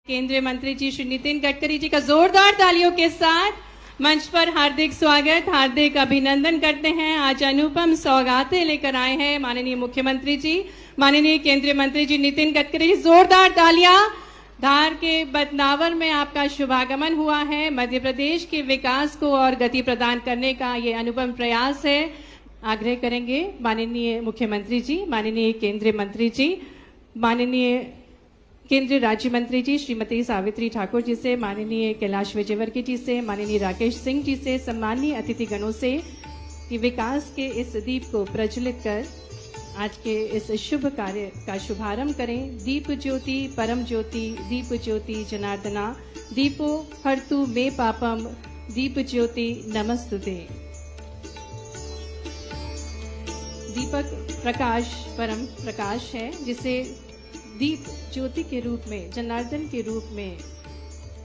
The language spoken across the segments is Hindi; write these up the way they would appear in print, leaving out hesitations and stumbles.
केंद्रीय मंत्री जी श्री नितिन गडकरी जी का जोरदार तालियों के साथ मंच पर हार्दिक स्वागत, हार्दिक अभिनंदन करते हैं। आज अनुपम सौगातें लेकर आए हैं माननीय मुख्यमंत्री जी, माननीय केंद्रीय मंत्री जी नितिन गडकरी जी। जोरदार तालियां। धार के बदनावर में आपका शुभागमन हुआ है। मध्य प्रदेश के विकास को और गति प्रदान करने का ये अनुपम प्रयास है। आग्रह करेंगे माननीय मुख्यमंत्री जी, माननीय केंद्रीय मंत्री जी, माननीय केंद्रीय राज्य मंत्री जी श्रीमती सावित्री ठाकुर जी से, माननीय कैलाश विजयवर्गीय जी से, माननीय राकेश सिंह जी से, सम्मानीय अतिथिगणों से कि विकास के इस दीप को प्रज्वलित कर आज के इस शुभ कार्य का शुभारंभ करें। दीप ज्योति परम ज्योति, दीप ज्योति जनार्दना, दीपो हर्तु मे पापम, दीप ज्योति नमस्तुते। दीपक प्रकाश परम प्रकाश है, जिसे दीप ज्योति के रूप में, जनार्दन के रूप में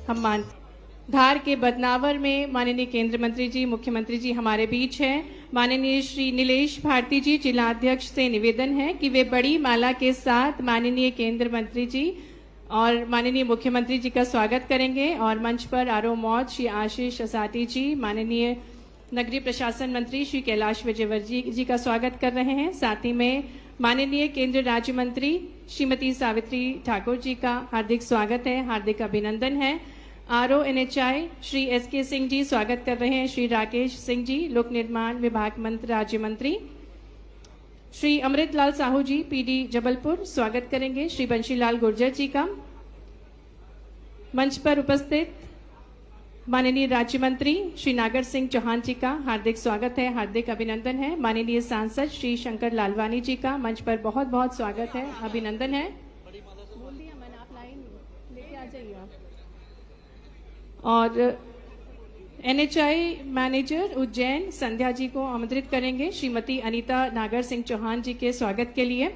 हम मानते। धार के बदनावर में माननीय केंद्रीय मंत्री जी, मुख्यमंत्री जी हमारे बीच हैं। माननीय श्री नीलेश भारती जी जिलाध्यक्ष से निवेदन है कि वे बड़ी माला के साथ माननीय केंद्रीय मंत्री जी और माननीय मुख्यमंत्री जी का स्वागत करेंगे। और मंच पर आरोह मौज श्री आशीष असाटी जी, माननीय नगरीय प्रशासन मंत्री श्री कैलाश विजयवर्गीय जी का स्वागत कर रहे हैं। साथ ही में माननीय केंद्रीय राज्य मंत्री श्रीमती सावित्री ठाकुर जी का हार्दिक स्वागत है, हार्दिक अभिनंदन है। RO NHI Shri SK Singh ji स्वागत कर रहे हैं। श्री राकेश सिंह जी लोक निर्माण विभाग मंत्री राज्य मंत्री, श्री अमृतलाल साहू जी पीडी जबलपुर स्वागत करेंगे। श्री बंशीलाल गुर्जर जी का मंच पर उपस्थित माननीय राज्य मंत्री श्री नागर सिंह चौहान जी का हार्दिक स्वागत है, हार्दिक अभिनंदन है। माननीय सांसद श्री शंकर लालवानी जी का मंच पर बहुत बहुत स्वागत है, अभिनंदन है। बोल दिया मैंने, आप लाइन लेके आ जाइए आप। और एनएचआई मैनेजर उज्जैन संध्या जी को आमंत्रित करेंगे श्रीमती अनीता नागर सिंह चौहान जी के स्वागत के लिए।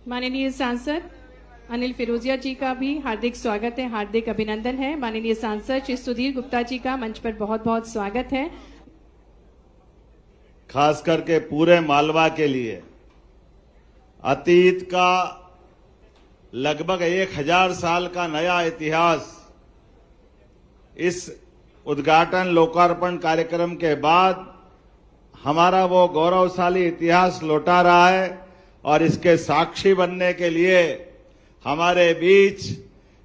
माननीय सांसद अनिल फिरोजिया जी का भी हार्दिक स्वागत है, हार्दिक अभिनंदन है। माननीय सांसद श्री सुधीर गुप्ता जी का मंच पर बहुत बहुत स्वागत है। खास करके पूरे मालवा के लिए अतीत का लगभग 1000 साल का नया इतिहास इस उद्घाटन लोकार्पण कार्यक्रम के बाद हमारा वो गौरवशाली इतिहास लौटा रहा है। और इसके साक्षी बनने के लिए हमारे बीच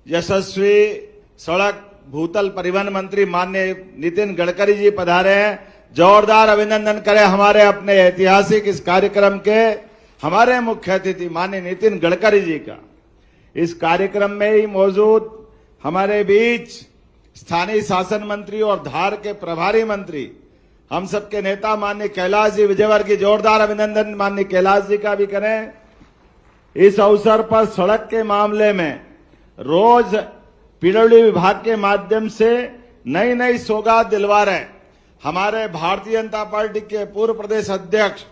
यशस्वी सड़क भूतल परिवहन मंत्री माननीय नितिन गडकरी जी पधारे हैं। जोरदार अभिनंदन करें हमारे अपने ऐतिहासिक इस कार्यक्रम के हमारे मुख्य अतिथि माननीय नितिन गडकरी जी का। इस कार्यक्रम में ही मौजूद हमारे बीच स्थानीय शासन मंत्री और धार के प्रभारी मंत्री, हम सबके नेता माननीय कैलाश जी विजयवर्गीय, जोरदार अभिनंदन माननीय कैलाश जी का भी करें। इस अवसर पर सड़क के मामले में रोज पीडब्ल्यूडी विभाग के माध्यम से नई नई सौगात दिलवा रहे हमारे भारतीय जनता पार्टी के पूर्व प्रदेश अध्यक्ष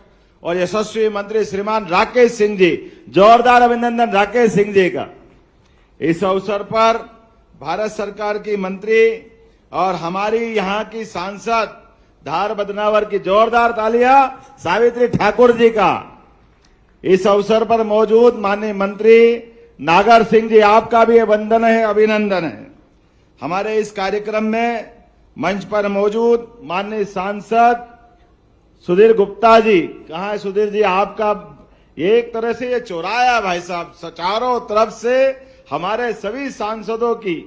और यशस्वी मंत्री श्रीमान राकेश सिंह जी, जोरदार अभिनंदन राकेश सिंह जी का। इस अवसर पर भारत सरकार की मंत्री और हमारी यहाँ की सांसद धार बदनावर की जोरदार तालियां सावित्री ठाकुर जी का। इस अवसर पर मौजूद माननीय मंत्री नागर सिंह जी, आपका भी वंदन है, अभिनंदन है। हमारे इस कार्यक्रम में मंच पर मौजूद माननीय सांसद सुधीर गुप्ता जी, कहाँ है सुधीर जी? आपका एक तरह से ये चौराया भाई साहब, चारों तरफ से हमारे सभी सांसदों की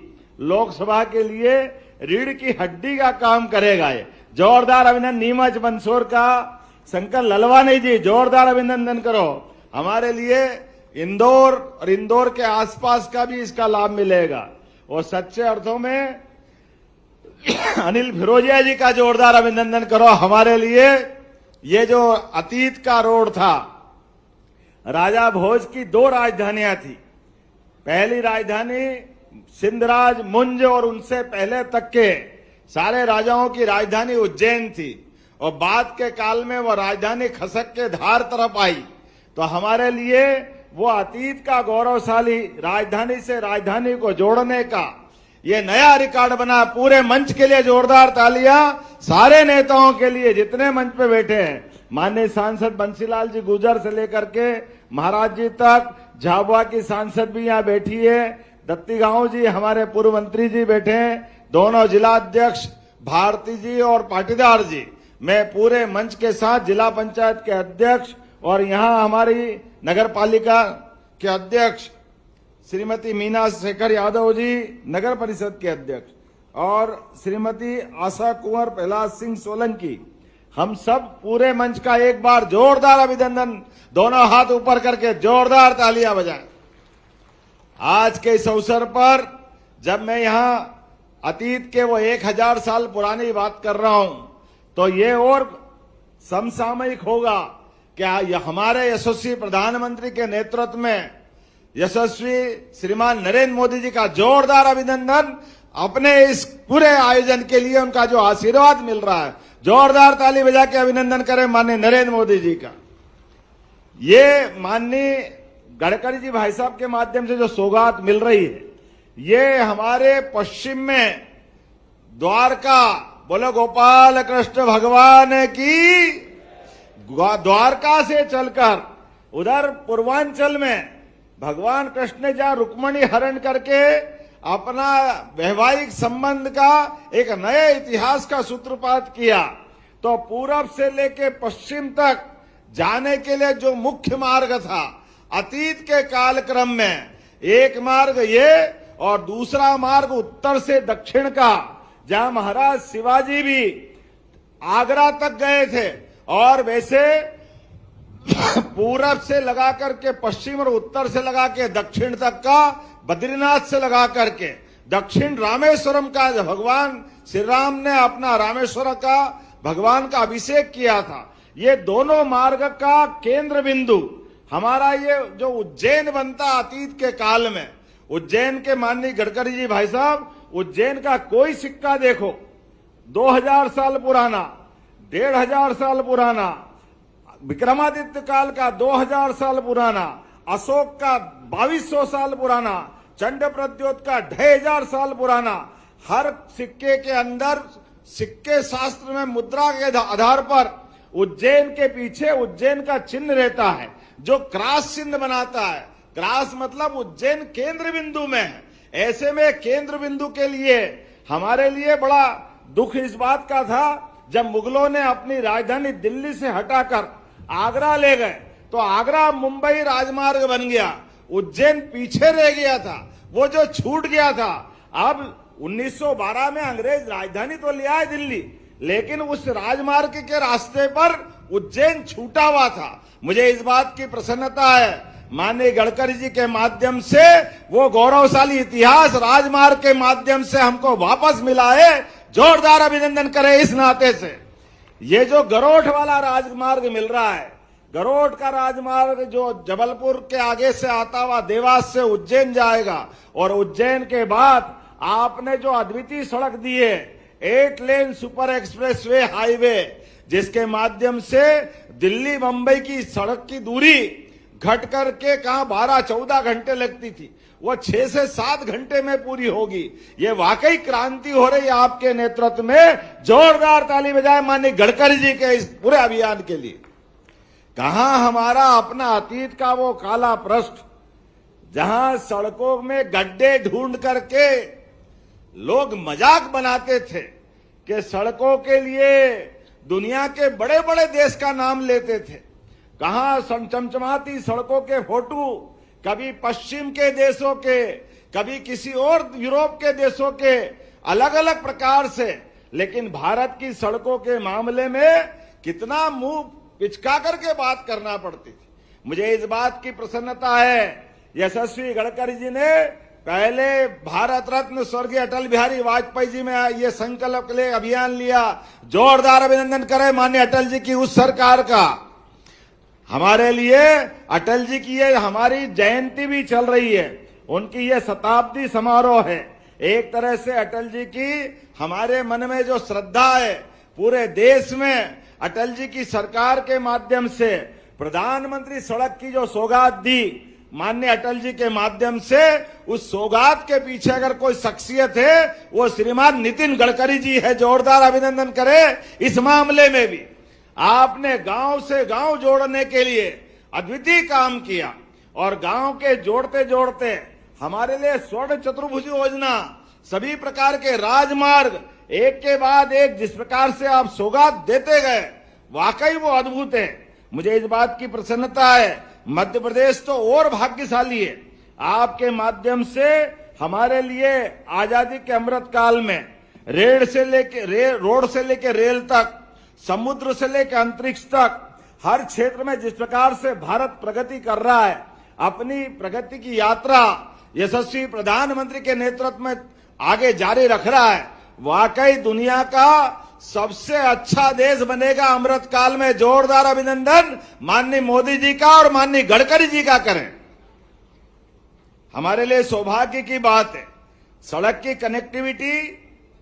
लोकसभा के लिए रीढ़ की हड्डी का काम करेगा ये। जोरदार अभिनंदन। नीमच मंदसौर का शंकर ललवानी जी, जोरदार अभिनंदन करो। हमारे लिए इंदौर और इंदौर के आसपास का भी इसका लाभ मिलेगा। और सच्चे अर्थों में अनिल फिरोजिया जी का जोरदार अभिनंदन करो। हमारे लिए ये जो अतीत का रोड था, राजा भोज की 2 राजधानियां थी। पहली राजधानी सिंधराज, मुंज और उनसे पहले तक के सारे राजाओं की राजधानी उज्जैन थी। और बाद के काल में वो राजधानी खसक के धार तरफ आई। तो हमारे लिए वो अतीत का गौरवशाली राजधानी से राजधानी को जोड़ने का ये नया रिकॉर्ड बना। पूरे मंच के लिए जोरदार तालियां, सारे नेताओं के लिए जितने मंच पे बैठे हैं। माननीय सांसद बंशीलाल जी गुर्जर से लेकर के महाराज जी तक, झाबुआ की सांसद भी यहाँ बैठी है, दत्ती गांव जी हमारे पूर्व मंत्री जी बैठे हैं, दोनों जिला अध्यक्ष भारती जी और पाटीदार जी, मैं पूरे मंच के साथ जिला पंचायत के अध्यक्ष और यहाँ हमारी नगर पालिका के अध्यक्ष श्रीमती मीना शेखर यादव जी, नगर परिषद के अध्यक्ष, और श्रीमती आशा कुंवर प्रहलाद सिंह सोलंकी, हम सब पूरे मंच का एक बार जोरदार अभिनंदन, दोनों हाथ ऊपर करके जोरदार तालियां बजाएं। आज के इस अवसर पर जब मैं यहां अतीत के वो 1000 साल पुरानी बात कर रहा हूं, तो ये और समसामयिक होगा क्या यह हमारे यशस्वी प्रधानमंत्री के नेतृत्व में यशस्वी श्रीमान नरेंद्र मोदी जी का जोरदार अभिनंदन, अपने इस पूरे आयोजन के लिए उनका जो आशीर्वाद मिल रहा है, जोरदार ताली बजा के अभिनंदन करें माननीय नरेंद्र मोदी जी का। ये माननीय गडकरी जी भाई साहब के माध्यम से जो सौगात मिल रही है, ये हमारे पश्चिम में द्वारका, बोलो गोपाल कृष्ण भगवान की, द्वारका से चलकर उधर पूर्वांचल में भगवान कृष्ण ने जहां रुक्मणी हरण करके अपना वैवाहिक संबंध का एक नए इतिहास का सूत्रपात किया, तो पूरब से लेके पश्चिम तक जाने के लिए जो मुख्य मार्ग था अतीत के कालक्रम में, एक मार्ग ये और दूसरा मार्ग उत्तर से दक्षिण का, जहां महाराज शिवाजी भी आगरा तक गए थे, और वैसे पूरब से लगा करके पश्चिम और उत्तर से लगा के दक्षिण तक का, बद्रीनाथ से लगा करके दक्षिण रामेश्वरम का, जो भगवान श्री राम ने अपना रामेश्वर का भगवान का अभिषेक किया था, ये दोनों मार्ग का केंद्र बिंदु हमारा ये जो उज्जैन बनता अतीत के काल में, उज्जैन के माननीय गडकरी जी भाई साहब, उज्जैन का कोई सिक्का देखो 2000 साल पुराना, 1500 साल पुराना, विक्रमादित्य काल का 2000 साल पुराना, अशोक का 2200 साल पुराना, चंड प्रद्योत का 2500 साल पुराना, हर सिक्के के अंदर सिक्के शास्त्र में मुद्रा के आधार पर उज्जैन के पीछे उज्जैन का चिन्ह रहता है, जो क्रॉस चिन्ह बनाता है। क्रॉस मतलब उज्जैन केंद्र बिंदु में है। ऐसे में केंद्र बिंदु के लिए हमारे लिए बड़ा दुख इस बात का था, जब मुगलों ने अपनी राजधानी दिल्ली से हटाकर आगरा ले गए, तो आगरा मुंबई राजमार्ग बन गया, उज्जैन पीछे रह गया था, वो जो छूट गया था। अब 1912 में अंग्रेज राजधानी तो ले आए दिल्ली, लेकिन उस राजमार्ग के रास्ते पर उज्जैन छूटा हुआ था। मुझे इस बात की प्रसन्नता है, माननीय गडकरी जी के माध्यम से वो गौरवशाली इतिहास राजमार्ग के माध्यम से हमको वापस मिला है। जोरदार अभिनंदन करें इस नाते से। ये जो गरोठ वाला राजमार्ग मिल रहा है, गरोठ का राजमार्ग जो जबलपुर के आगे से आता हुआ देवास से उज्जैन जाएगा, और उज्जैन के बाद आपने जो अद्वितीय सड़क दी है 8 लेन सुपर एक्सप्रेस वे हाईवे, जिसके माध्यम से दिल्ली मुंबई की सड़क की दूरी घट करके कहां 12-14 घंटे लगती थी, वो 6 से 7 घंटे में पूरी होगी। ये वाकई क्रांति हो रही है आपके नेतृत्व में। जोरदार ताली बजाए माननीय गडकरी जी के इस पूरे अभियान के लिए। कहां हमारा अपना अतीत का वो काला पृष्ठ, जहां सड़कों में गड्ढे ढूंढ करके लोग मजाक बनाते थे कि सड़कों के लिए दुनिया के बड़े बड़े देश का नाम लेते थे। कहां चमचमाती सड़कों के फोटो कभी पश्चिम के देशों के, कभी किसी और यूरोप के देशों के, अलग अलग प्रकार से। लेकिन भारत की सड़कों के मामले में कितना मुंह पिचका करके बात करना पड़ती थी। मुझे इस बात की प्रसन्नता है, यशस्वी गडकरी जी ने पहले भारत रत्न स्वर्गीय अटल बिहारी वाजपेयी जी में ये संकल्प के लिए अभियान लिया। जोरदार अभिनंदन करें माननीय अटल जी की उस सरकार का। हमारे लिए अटल जी की ये हमारी जयंती भी चल रही है, उनकी ये शताब्दी समारोह है। एक तरह से अटल जी की हमारे मन में जो श्रद्धा है, पूरे देश में अटल जी की सरकार के माध्यम से प्रधानमंत्री सड़क की जो सौगात दी माननीय अटल जी के माध्यम से, उस सौगात के पीछे अगर कोई शख्सियत है वो श्रीमान नितिन गडकरी जी है। जोरदार अभिनंदन करें इस मामले में भी। आपने गांव से गांव जोड़ने के लिए अद्वितीय काम किया। और गांव के जोड़ते जोड़ते हमारे लिए स्वर्ण चतुर्भुज योजना, सभी प्रकार के राजमार्ग एक के बाद एक जिस प्रकार से आप सौगात देते गए, वाकई वो अद्भुत है। मुझे इस बात की प्रसन्नता है, मध्य प्रदेश तो और भाग्यशाली है। आपके माध्यम से हमारे लिए आजादी के अमृत काल में रोड से लेके रेल तक, समुद्र से लेकर अंतरिक्ष तक, हर क्षेत्र में जिस प्रकार से भारत प्रगति कर रहा है, अपनी प्रगति की यात्रा यशस्वी प्रधानमंत्री के नेतृत्व में आगे जारी रख रहा है, वाकई दुनिया का सबसे अच्छा देश बनेगा अमृत काल में। जोरदार अभिनंदन माननीय मोदी जी का और माननीय गडकरी जी का करें। हमारे लिए सौभाग्य की बात है, सड़क की कनेक्टिविटी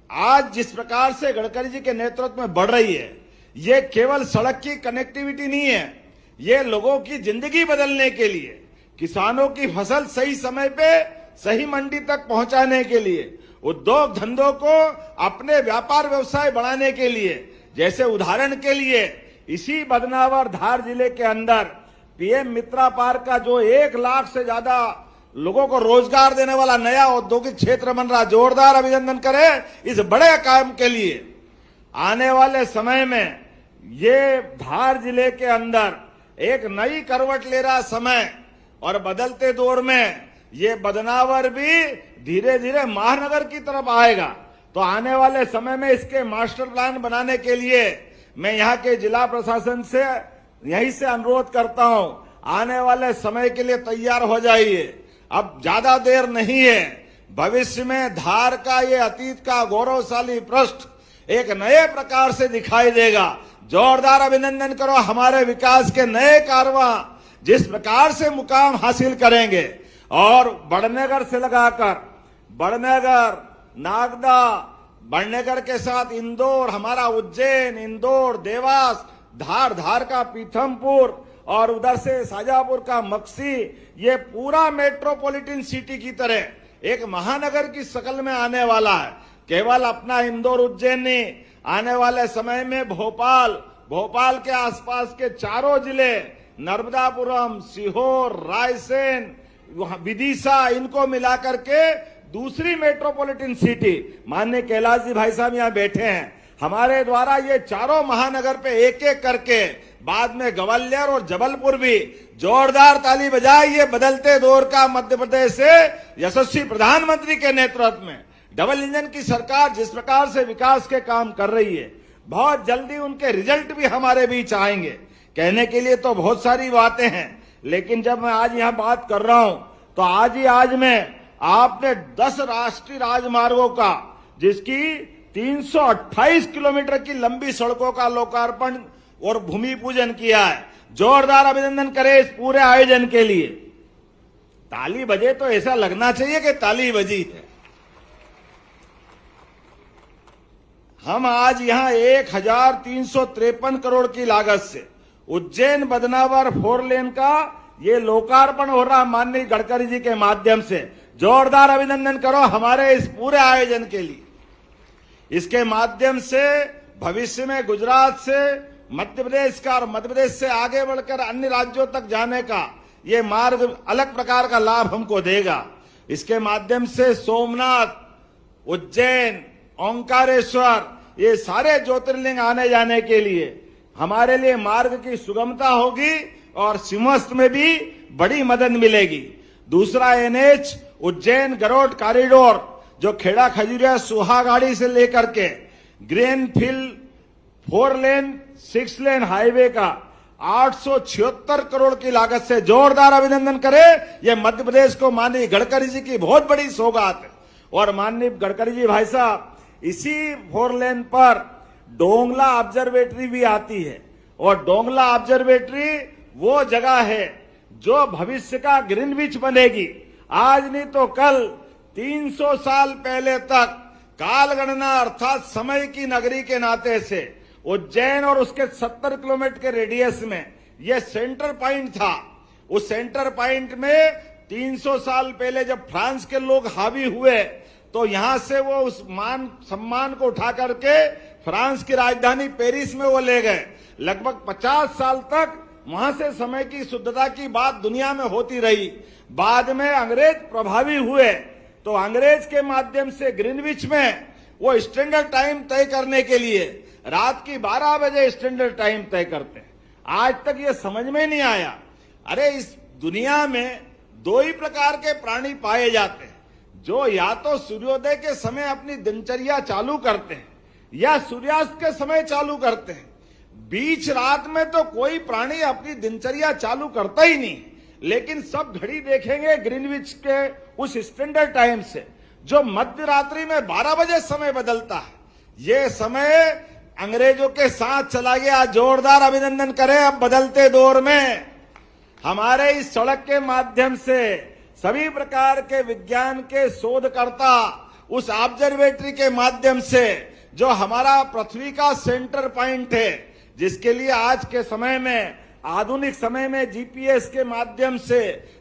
आज जिस प्रकार से गडकरी जी के नेतृत्व में बढ़ रही है, ये केवल सड़क की कनेक्टिविटी नहीं है, ये लोगों की जिंदगी बदलने के लिए, किसानों की फसल सही समय पे सही मंडी तक पहुंचाने के लिए, उद्योग धंधों को अपने व्यापार व्यवसाय बढ़ाने के लिए। जैसे उदाहरण के लिए इसी बदनावर धार जिले के अंदर पीएम मित्रा पार्क का जो 1 लाख से ज्यादा लोगों को रोजगार देने वाला नया औद्योगिक क्षेत्र बन रहा, जोरदार अभिनंदन करें इस बड़े काम के लिए। आने वाले समय में ये धार जिले के अंदर एक नई करवट ले रहा समय, और बदलते दौर में ये बदनावर भी धीरे धीरे महानगर की तरफ आएगा। तो आने वाले समय में इसके मास्टर प्लान बनाने के लिए मैं यहाँ के जिला प्रशासन से यहीं से अनुरोध करता हूं, आने वाले समय के लिए तैयार हो जाइए। अब ज्यादा देर नहीं है, भविष्य में धार का ये अतीत का गौरवशाली पृष्ठ एक नए प्रकार से दिखाई देगा। जोरदार अभिनंदन करो हमारे विकास के नए कारवां जिस प्रकार से मुकाम हासिल करेंगे। और बड़नगर से लगाकर बड़नगर, नागदा, बड़नगर के साथ इंदौर, हमारा उज्जैन, इंदौर, देवास, धार का पीथमपुर और उधर से शाजापुर का मक्सी, ये पूरा मेट्रोपॉलिटन सिटी की तरह एक महानगर की शक्ल में आने वाला है। केवल अपना इंदौर उज्जैन नहीं, आने वाले समय में भोपाल के आसपास के चारों जिले, नर्मदापुरम, सीहोर, रायसेन, विदिशा, इनको मिलाकर के दूसरी मेट्रोपॉलिटन सिटी, माननीय कैलाश जी भाई साहब यहाँ बैठे हैं, हमारे द्वारा ये चारों महानगर पे एक एक करके, बाद में ग्वालियर और जबलपुर भी। जोरदार ताली बजाए। ये बदलते दौर का मध्य प्रदेश से यशस्वी प्रधानमंत्री के नेतृत्व में डबल इंजन की सरकार जिस प्रकार से विकास के काम कर रही है, बहुत जल्दी उनके रिजल्ट भी हमारे बीच आएंगे। कहने के लिए तो बहुत सारी बातें हैं, लेकिन जब मैं आज यहाँ बात कर रहा हूं तो आज में आपने 10 राष्ट्रीय राजमार्गों का, जिसकी 328 किलोमीटर की लंबी सड़कों का लोकार्पण और भूमि पूजन किया है। जोरदार अभिनंदन करें इस पूरे आयोजन के लिए। ताली बजे तो ऐसा लगना चाहिए कि ताली बजी है। हम आज यहां 1353 करोड़ की लागत से उज्जैन बदनावर 4 लेन का ये लोकार्पण हो रहा माननीय गडकरी जी के माध्यम से। जोरदार अभिनंदन करो हमारे इस पूरे आयोजन के लिए। इसके माध्यम से भविष्य में गुजरात से मध्य प्रदेश का और मध्य प्रदेश से आगे बढ़कर अन्य राज्यों तक जाने का ये मार्ग अलग प्रकार का लाभ हमको देगा। इसके माध्यम से सोमनाथ, उज्जैन, ओंकारेश्वर, ये सारे ज्योतिर्लिंग आने जाने के लिए हमारे लिए मार्ग की सुगमता होगी और सिंहस्थ में भी बड़ी मदद मिलेगी। दूसरा NH उज्जैन गरोड कॉरिडोर जो खेड़ा खजुरिया सुहागाड़ी से लेकर के ग्रीनफील्ड 4 लेन 6 लेन हाईवे का 876 करोड़ की लागत से, जोरदार अभिनंदन करें। यह मध्य प्रदेश को माननीय गडकरी जी की बहुत बड़ी सौगात है। और माननीय गडकरी जी भाई साहब, इसी 4 लेन पर डोंगला ऑब्जर्वेटरी भी आती है, और डोंगला ऑब्जर्वेटरी वो जगह है जो भविष्य का ग्रीनविच बनेगी। आज नहीं तो कल 300 साल पहले तक कालगणना अर्थात समय की नगरी के नाते से उज्जैन और उसके 70 किलोमीटर के रेडियस में यह सेंटर पॉइंट था। उस सेंटर पॉइंट में 300 साल पहले जब फ्रांस के लोग हावी हुए तो यहां से वो उस मान सम्मान को उठा करके फ्रांस की राजधानी पेरिस में वो ले गए। लगभग 50 साल तक वहां से समय की शुद्धता की बात दुनिया में होती रही। बाद में अंग्रेज प्रभावी हुए तो अंग्रेज के माध्यम से ग्रीनविच में वो स्टैंडर्ड टाइम तय करने के लिए रात की 12 बजे स्टैंडर्ड टाइम तय करते हैं। आज तक ये समझ में नहीं आया। अरे इस दुनिया में दो ही प्रकार के प्राणी पाए जाते हैं, जो या तो सूर्योदय के समय अपनी दिनचर्या चालू करते हैं या सूर्यास्त के समय चालू करते हैं। बीच रात में तो कोई प्राणी अपनी दिनचर्या चालू करता ही नहीं, लेकिन सब घड़ी देखेंगे ग्रीनविच के उस स्टैंडर्ड टाइम से, जो मध्य रात्रि में 12 बजे समय बदलता है। ये समय अंग्रेजों के साथ चला गया। जोरदार अभिनंदन करें। अब बदलते दौर में हमारे इस सड़क के माध्यम से सभी प्रकार के विज्ञान के शोधकर्ता उस ऑब्जर्वेटरी के माध्यम से, जो हमारा पृथ्वी का सेंटर पॉइंट है, जिसके लिए आज के समय में आधुनिक समय में जीपीएस के माध्यम से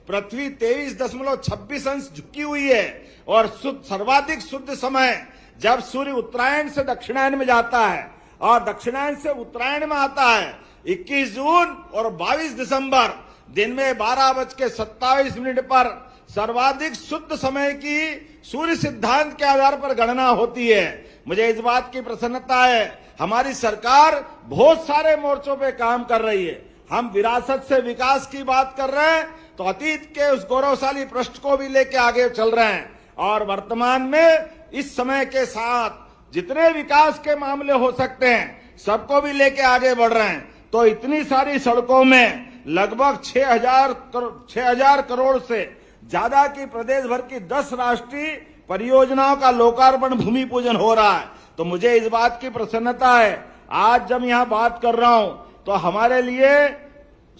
पृथ्वी 23.26 अंश झुकी हुई है और सर्वाधिक शुद्ध समय जब सूर्य उत्तरायण से दक्षिणायन में जाता है और दक्षिणायन से उत्तरायण में आता है। 21 जून और 22 दिसंबर दिन में 12:27 पर सर्वाधिक शुद्ध समय की सूर्य सिद्धांत के आधार पर गणना होती है। मुझे इस बात की प्रसन्नता है, हमारी सरकार बहुत सारे मोर्चों पे काम कर रही है। हम विरासत से विकास की बात कर रहे हैं तो अतीत के उस गौरवशाली पृष्ठ को भी लेके आगे चल रहे हैं और वर्तमान में इस समय के साथ जितने विकास के मामले हो सकते हैं सबको भी लेके आगे बढ़ रहे हैं। तो इतनी सारी सड़कों में लगभग 6,000 करोड़ से ज्यादा की प्रदेश भर की 10 राष्ट्रीय परियोजनाओं का लोकार्पण भूमि पूजन हो रहा है। तो मुझे इस बात की प्रसन्नता है, आज जब यहां बात कर रहा हूं तो हमारे लिए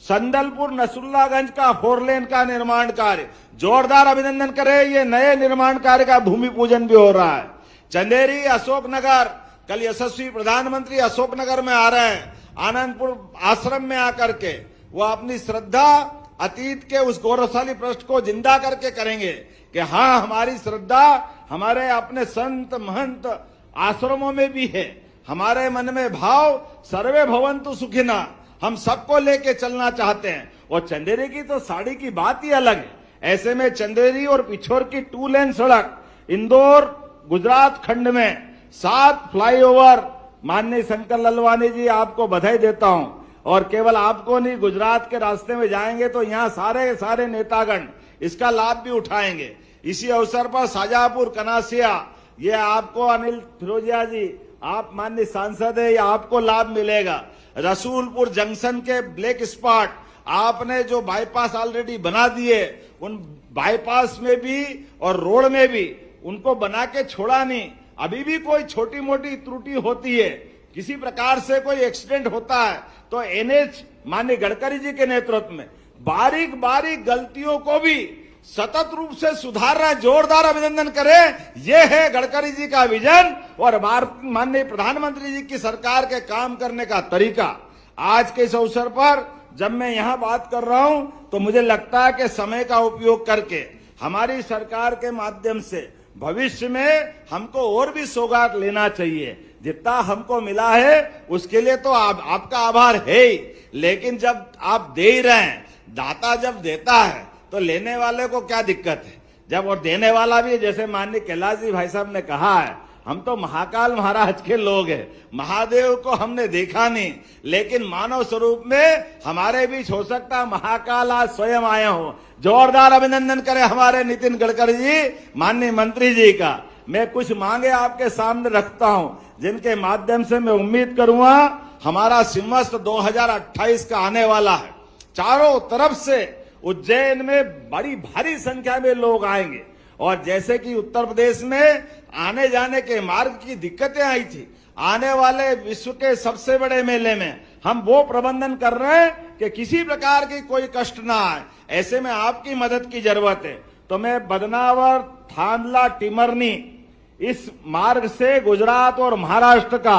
संदलपुर नसरुल्लागंज का 4 लेन का निर्माण कार्य, जोरदार अभिनंदन करें, ये नए निर्माण कार्य का भूमि पूजन भी हो रहा है। चंदेरी अशोकनगर, कल यशस्वी प्रधानमंत्री अशोकनगर में आ रहे हैं, आनंदपुर आश्रम में आकर के वो अपनी श्रद्धा अतीत के उस गौरवशाली पृष्ठ को जिंदा करके करेंगे कि हाँ, हमारी श्रद्धा हमारे अपने संत महंत आश्रमों में भी है। हमारे मन में भाव सर्वे भवन्तु सुखिना, हम सबको लेके चलना चाहते हैं। और चंदेरी की तो साड़ी की बात ही अलग है। ऐसे में चंदेरी और पिछोर की 2 लेन सड़क, इंदौर गुजरात खंड में 7 फ्लाईओवर, माननीय शंकर ललवानी जी आपको बधाई देता हूं। और केवल आपको नहीं, गुजरात के रास्ते में जाएंगे तो यहाँ सारे नेतागण इसका लाभ भी उठाएंगे। इसी अवसर पर शाहजहांपुर कनासिया, ये आपको अनिल फिरोजिया जी, आप माननीय सांसद है, ये आपको लाभ मिलेगा। रसूलपुर जंक्शन के ब्लैक स्पॉट आपने जो बाईपास ऑलरेडी बना दिए, उन बाईपास में भी और रोड में भी उनको बना के छोड़ा नहीं। अभी भी कोई छोटी मोटी त्रुटि होती है, किसी प्रकार से कोई एक्सीडेंट होता है तो एनएच माननीय गडकरी जी के नेतृत्व में बारीक बारीक गलतियों को भी सतत रूप से सुधारना, जोरदार अभिनंदन करें। यह है गडकरी जी का विजन और माननीय प्रधानमंत्री जी की सरकार के काम करने का तरीका। आज के इस अवसर पर जब मैं यहां बात कर रहा हूं तो मुझे लगता है कि समय का उपयोग करके हमारी सरकार के माध्यम से भविष्य में हमको और भी सौगात लेना चाहिए। जितना हमको मिला है उसके लिए तो आपका आभार है ही, लेकिन जब आप दे ही रहे हैं, दाता जब देता है तो लेने वाले को क्या दिक्कत है। जब और देने वाला भी, जैसे माननीय कैलाश जी भाई साहब ने कहा है, हम तो महाकाल महाराज के लोग हैं, महादेव को हमने देखा नहीं, लेकिन मानव स्वरूप में हमारे बीच हो सकता महाकाल आज स्वयं आए हो। जोरदार अभिनंदन करें हमारे नितिन गडकरी जी, माननीय मंत्री जी का। मैं कुछ मांगे आपके सामने रखता हूं, जिनके माध्यम से मैं उम्मीद करूंगा हमारा सिम्हस्थ 2028 का आने वाला है। चारों तरफ से उज्जैन में बड़ी भारी संख्या में लोग आएंगे और जैसे कि उत्तर प्रदेश में आने जाने के मार्ग की दिक्कतें आई थी, आने वाले विश्व के सबसे बड़े मेले में हम वो प्रबंधन कर रहे हैं कि किसी प्रकार की कोई कष्ट ना आए। ऐसे में आपकी मदद की जरूरत है। तो मैं बदनावर, थांदला, टिमरनी इस मार्ग से गुजरात और महाराष्ट्र का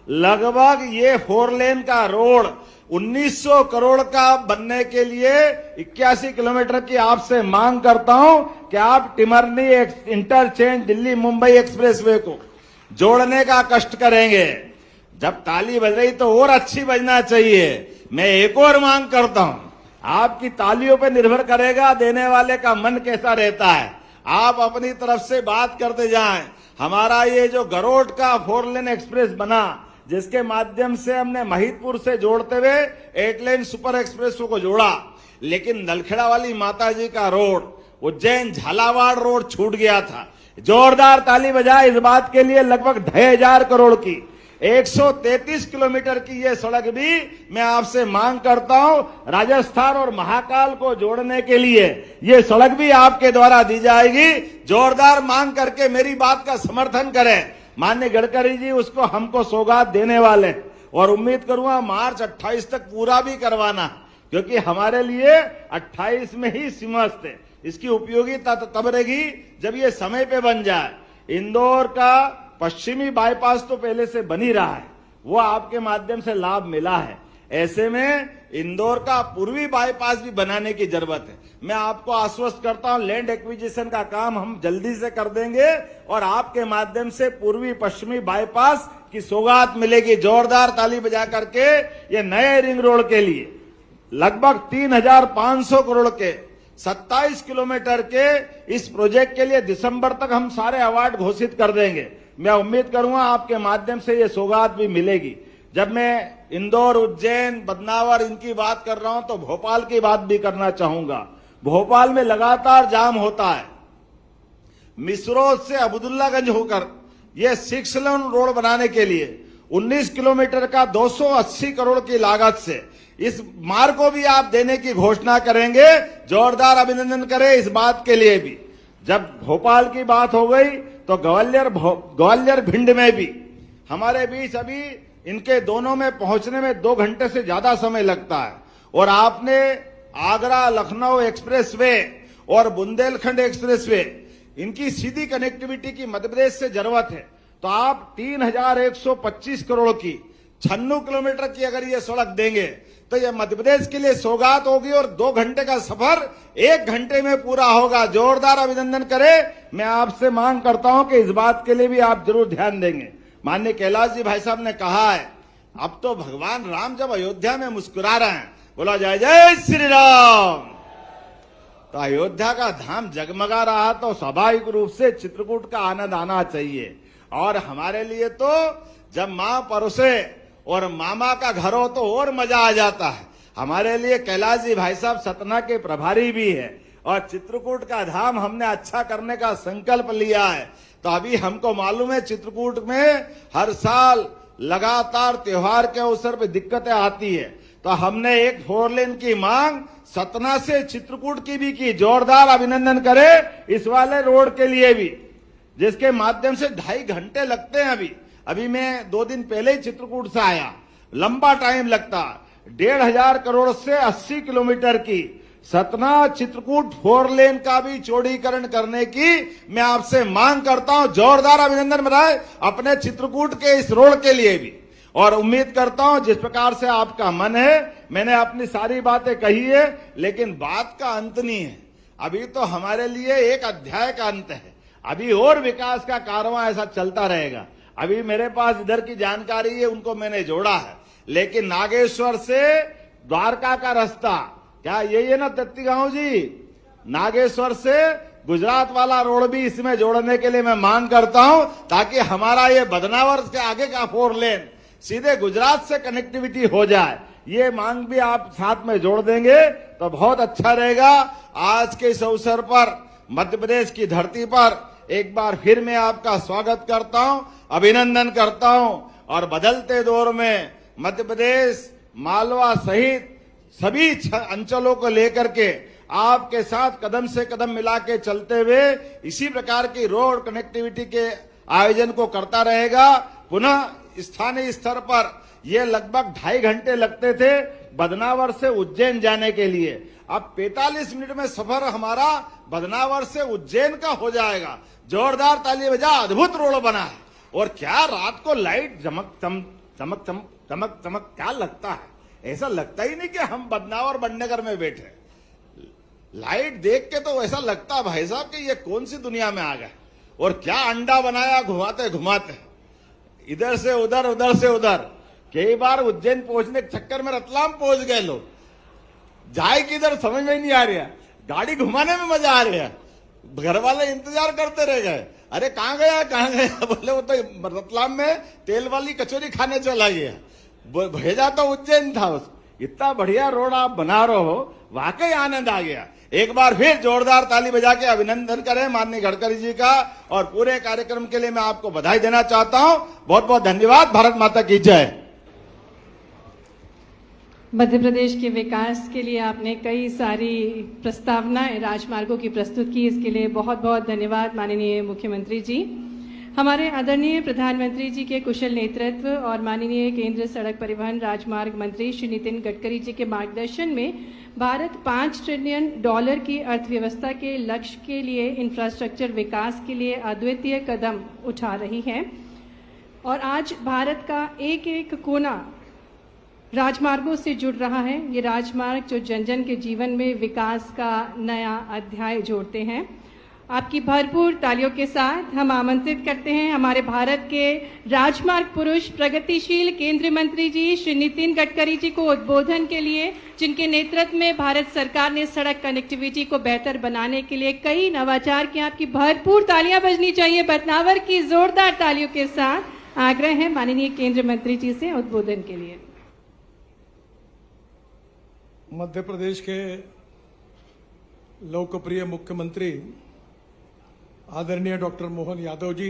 लगभग ये 4 लेन का रोड 1900 करोड़ का बनने के लिए 81 किलोमीटर की आपसे मांग करता हूं कि आप टिमरनी इंटरचेंज दिल्ली मुंबई एक्सप्रेसवे को जोड़ने का कष्ट करेंगे। जब ताली बज रही तो और अच्छी बजना चाहिए मैं एक और मांग करता हूं, आपकी तालियों पे निर्भर करेगा देने वाले का मन कैसा रहता है। आप अपनी तरफ से बात करते जाएं। हमारा ये जो गरोड का 4 लेन एक्सप्रेस बना, जिसके माध्यम से हमने महिदपुर से जोड़ते हुए 8 लेन सुपर एक्सप्रेस को जोड़ा, लेकिन नलखेड़ा वाली माता जी का रोड, उज्जैन झालावाड़ रोड छूट गया था। जोरदार ताली बजाए इस बात के लिए। लगभग 2,500 करोड़ की 133 किलोमीटर की ये सड़क भी मैं आपसे मांग करता हूं, राजस्थान और महाकाल को जोड़ने के लिए ये सड़क भी आपके द्वारा दी जाएगी। जोरदार मांग करके मेरी बात का समर्थन करें। माननीय गडकरी जी उसको हमको सौगात देने वाले, और उम्मीद करूंगा मार्च 28 तक पूरा भी करवाना, क्योंकि हमारे लिए 28 में ही सिमस्त है। इसकी उपयोगिता तब रहेगी जब ये समय पे बन जाए। इंदौर का पश्चिमी बाईपास तो पहले से बन ही रहा है, वो आपके माध्यम से लाभ मिला है। ऐसे में इंदौर का पूर्वी बाईपास भी बनाने की जरूरत है। मैं आपको आश्वस्त करता हूं, लैंड एक्विजिशन का काम हम जल्दी से कर देंगे और आपके माध्यम से पूर्वी पश्चिमी बाईपास की सौगात मिलेगी। जोरदार ताली बजा करके ये नए रिंग रोड के लिए लगभग 3,500 करोड़ के 27 किलोमीटर के इस प्रोजेक्ट के लिए दिसंबर तक हम सारे अवार्ड घोषित कर देंगे। मैं उम्मीद करूंगा आपके माध्यम से ये सौगात भी मिलेगी। जब मैं इंदौर, उज्जैन, बदनावर इनकी बात कर रहा हूं तो भोपाल की बात भी करना चाहूंगा। भोपाल में लगातार जाम होता है। मिसरोद से अब्दुल्लागंज होकर ये 6 लेन रोड बनाने के लिए 19 किलोमीटर का 280 करोड़ की लागत से इस मार्ग को भी आप देने की घोषणा करेंगे। जोरदार अभिनंदन करें इस बात के लिए भी। जब भोपाल की बात हो गई तो ग्वालियर भिंड में भी हमारे बीच अभी इनके दोनों में पहुंचने में 2 घंटे से ज्यादा समय लगता है। और आपने आगरा लखनऊ एक्सप्रेसवे और बुंदेलखंड एक्सप्रेसवे, इनकी सीधी कनेक्टिविटी की मध्य प्रदेश से जरूरत है। तो आप 3,125 करोड़ की 96 किलोमीटर की अगर ये सड़क देंगे तो ये मध्य प्रदेश के लिए सौगात होगी और 2 घंटे का सफर 1 घंटे में पूरा होगा। जोरदार अभिनंदन करें। मैं आपसे मांग करता हूं कि इस बात के लिए भी आप जरूर ध्यान देंगे। माननीय कैलाश जी भाई साहब ने कहा है, अब तो भगवान राम जब अयोध्या में मुस्कुरा रहे हैं, बोला जय जय श्री राम, तो अयोध्या का धाम जगमगा रहा तो स्वाभाविक रूप से चित्रकूट का आनंद आना चाहिए। और हमारे लिए तो जब मां परोसे और मामा का घर हो तो और मजा आ जाता है। हमारे लिए कैलाश जी भाई साहब सतना के प्रभारी भी है और चित्रकूट का धाम हमने अच्छा करने का संकल्प लिया है। तो अभी हमको मालूम है चित्रकूट में हर साल लगातार त्योहार के अवसर पर दिक्कतें आती है, तो हमने एक 4 लेन की मांग सतना से चित्रकूट की भी की। जोरदार अभिनंदन करें इस वाले रोड के लिए भी, जिसके माध्यम से 2.5 घंटे लगते हैं। अभी मैं 2 दिन पहले ही चित्रकूट से आया, लंबा टाइम लगता। 1,500 करोड़ से 80 किलोमीटर की सतना चित्रकूट 4 लेन का भी चौड़ीकरण करने की मैं आपसे मांग करता हूं। जोरदार अभिनंदन बनाए अपने चित्रकूट के इस रोड के लिए भी। और उम्मीद करता हूं जिस प्रकार से आपका मन है, मैंने अपनी सारी बातें कही है, लेकिन बात का अंत नहीं है। अभी तो हमारे लिए एक अध्याय का अंत है। अभी और विकास का कारवां ऐसा चलता रहेगा। अभी मेरे पास इधर की जानकारी है, उनको मैंने जोड़ा है, लेकिन नागेश्वर से द्वारका का रास्ता, क्या यही है ना तत्तीगांव जी, नागेश्वर से गुजरात वाला रोड भी इसमें जोड़ने के लिए मैं मांग करता हूं, ताकि हमारा ये बदनावर के आगे का 4 लेन सीधे गुजरात से कनेक्टिविटी हो जाए। ये मांग भी आप साथ में जोड़ देंगे तो बहुत अच्छा रहेगा। आज के इस अवसर पर मध्य प्रदेश की धरती पर एक बार फिर मैं आपका स्वागत करता हूं, अभिनंदन करता हूं। और बदलते दौर में मध्य प्रदेश, मालवा सहित सभी अंचलों को लेकर के आपके साथ कदम से कदम मिला के चलते हुए इसी प्रकार की रोड कनेक्टिविटी के आयोजन को करता रहेगा। पुनः स्थानीय स्तर पर ये लगभग 2.5 घंटे लगते थे बदनावर से उज्जैन जाने के लिए, अब 45 मिनट में सफर हमारा बदनावर से उज्जैन का हो जाएगा। जोरदार ताली बजा, अद्भुत रोड बना है। और क्या रात को लाइट चमक क्या लगता है, ऐसा लगता ही नहीं कि हम बदनावर बड़नगर में बैठे। लाइट देख के तो ऐसा लगता भाई साहब कि ये कौन सी दुनिया में आ गए। और क्या अंडा बनाया घुमाते घुमाते, इधर से उधर उधर से उधर। कई बार उज्जैन पहुंचने के चक्कर में रतलाम पहुंच गए लोग, जाए किधर समझ में नहीं आ रहा, गाड़ी घुमाने में मजा आ रहा है, घर वाले इंतजार करते रह गए, अरे कहाँ गया बोले वो तो रतलाम में तेल वाली कचौरी खाने चला गया, भेजा तो उज्जैन था। इतना बढ़िया रोड आप बना रहे हो, वाकई आनंद आ गया। एक बार फिर जोरदार ताली बजा के अभिनंदन करें माननीय गडकरी जी का, और पूरे कार्यक्रम के लिए मैं आपको बधाई देना चाहता हूं। बहुत बहुत धन्यवाद। भारत माता की जय। मध्य प्रदेश के विकास के लिए आपने कई सारी प्रस्तावनाएं राजमार्गों की प्रस्तुत की, इसके लिए बहुत बहुत धन्यवाद माननीय मुख्यमंत्री जी। हमारे आदरणीय प्रधानमंत्री जी के कुशल नेतृत्व और माननीय केंद्र सड़क परिवहन राजमार्ग मंत्री श्री नितिन गडकरी जी के मार्गदर्शन में भारत $5 ट्रिलियन की अर्थव्यवस्था के लक्ष्य के लिए इंफ्रास्ट्रक्चर विकास के लिए अद्वितीय कदम उठा रही है, और आज भारत का एक एक कोना राजमार्गों से जुड़ रहा है। ये राजमार्ग जो जन जन के जीवन में विकास का नया अध्याय जोड़ते हैं। आपकी भरपूर तालियों के साथ हम आमंत्रित करते हैं हमारे भारत के राजमार्ग पुरुष प्रगतिशील केंद्रीय मंत्री जी श्री नितिन गडकरी जी को उद्बोधन के लिए, जिनके नेतृत्व में भारत सरकार ने सड़क कनेक्टिविटी को बेहतर बनाने के लिए कई नवाचार किए। आपकी भरपूर तालियां बजनी चाहिए बदनावर की जोरदार तालियों के साथ। आग्रह है माननीय केंद्रीय मंत्री जी से उद्बोधन के लिए। मध्य प्रदेश के लोकप्रिय मुख्यमंत्री आदरणीय डॉक्टर मोहन यादव जी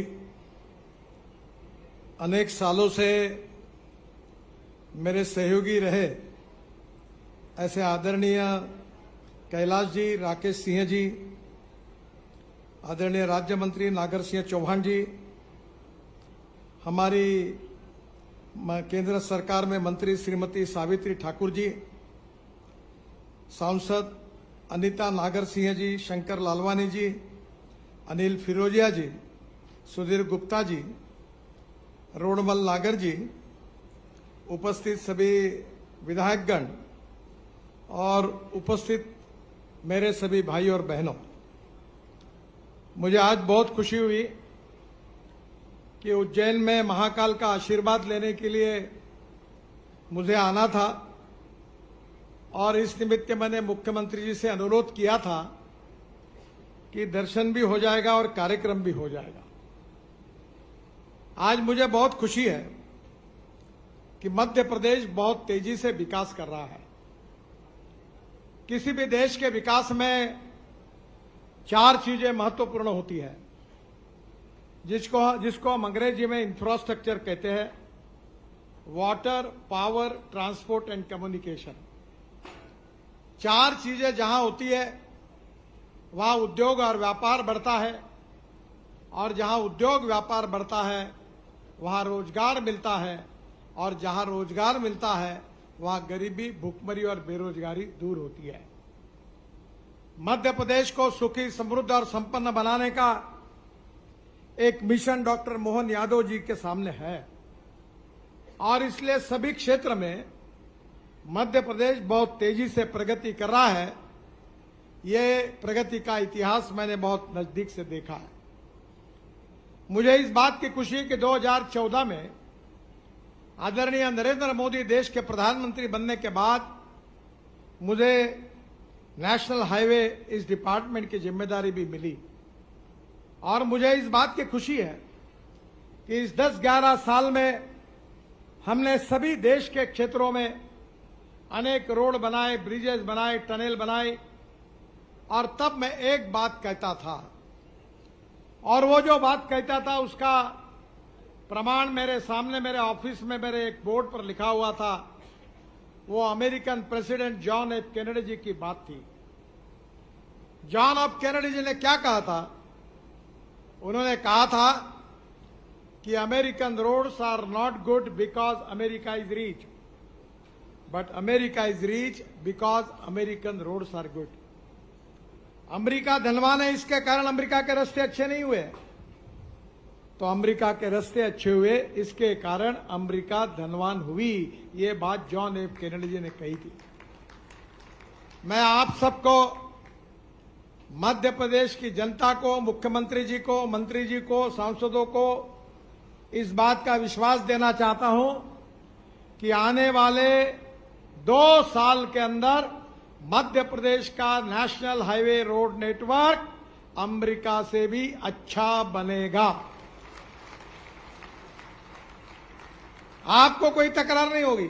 अनेक सालों से मेरे सहयोगी रहे। ऐसे आदरणीय कैलाश जी, राकेश सिंह जी, आदरणीय राज्य मंत्री नागर सिंह चौहान जी, हमारी केंद्र सरकार में मंत्री श्रीमती सावित्री ठाकुर जी, सांसद अनीता नागर सिंह जी, शंकर लालवानी जी, अनिल फिरोजिया जी, सुधीर गुप्ता जी, रोडमल नागर जी, उपस्थित सभी विधायकगण और उपस्थित मेरे सभी भाई और बहनों, मुझे आज बहुत खुशी हुई कि उज्जैन में महाकाल का आशीर्वाद लेने के लिए मुझे आना था, और इस निमित्त मैंने मुख्यमंत्री जी से अनुरोध किया था कि दर्शन भी हो जाएगा और कार्यक्रम भी हो जाएगा। आज मुझे बहुत खुशी है कि मध्य प्रदेश बहुत तेजी से विकास कर रहा है। किसी भी देश के विकास में 4 चीजें महत्वपूर्ण होती है, जिसको हम अंग्रेजी में इंफ्रास्ट्रक्चर कहते हैं। Water, power, transport and communication. 4 चीजें जहां होती है वहां उद्योग और व्यापार बढ़ता है, और जहां उद्योग व्यापार बढ़ता है वहां रोजगार मिलता है, और जहां रोजगार मिलता है वहां गरीबी, भूखमरी और बेरोजगारी दूर होती है। मध्य प्रदेश को सुखी, समृद्ध और संपन्न बनाने का एक मिशन डॉक्टर मोहन यादव जी के सामने है, और इसलिए सभी क्षेत्र में मध्य प्रदेश बहुत तेजी से प्रगति कर रहा है। ये प्रगति का इतिहास मैंने बहुत नजदीक से देखा है। मुझे इस बात की खुशी है कि 2014 में आदरणीय नरेंद्र मोदी देश के प्रधानमंत्री बनने के बाद मुझे नेशनल हाईवे इस डिपार्टमेंट की जिम्मेदारी भी मिली, और मुझे इस बात की खुशी है कि इस 10-11 साल में हमने सभी देश के क्षेत्रों में अनेक रोड बनाए, ब्रिजेस बनाए, टनल बनाए, और तब मैं एक बात कहता था, और वो जो बात कहता था उसका प्रमाण मेरे सामने, मेरे ऑफिस में मेरे एक बोर्ड पर लिखा हुआ था। वो American president John F Kennedy ji की बात थी। जॉन एफ कैनेडी जी ने क्या कहा था? उन्होंने कहा था कि American roads are not good because America is rich, but America is rich because American roads are good. America धनवान है, इसके कारण अमेरिका के रास्ते अच्छे नहीं हुए, तो अमेरिका के रास्ते अच्छे हुए, इसके कारण अमेरिका धनवान हुई। ये बात जॉन एफ कैनेडी जी ने कही थी। मैं आप सबको, मध्य प्रदेश की जनता को, मुख्यमंत्री जी को, मंत्री जी को, सांसदों को इस बात का विश्वास देना चाहता हूं कि आने वाले 2 साल के अंदर मध्य प्रदेश का national highway road network America से भी अच्छा बनेगा। आपको कोई तकरार नहीं होगी।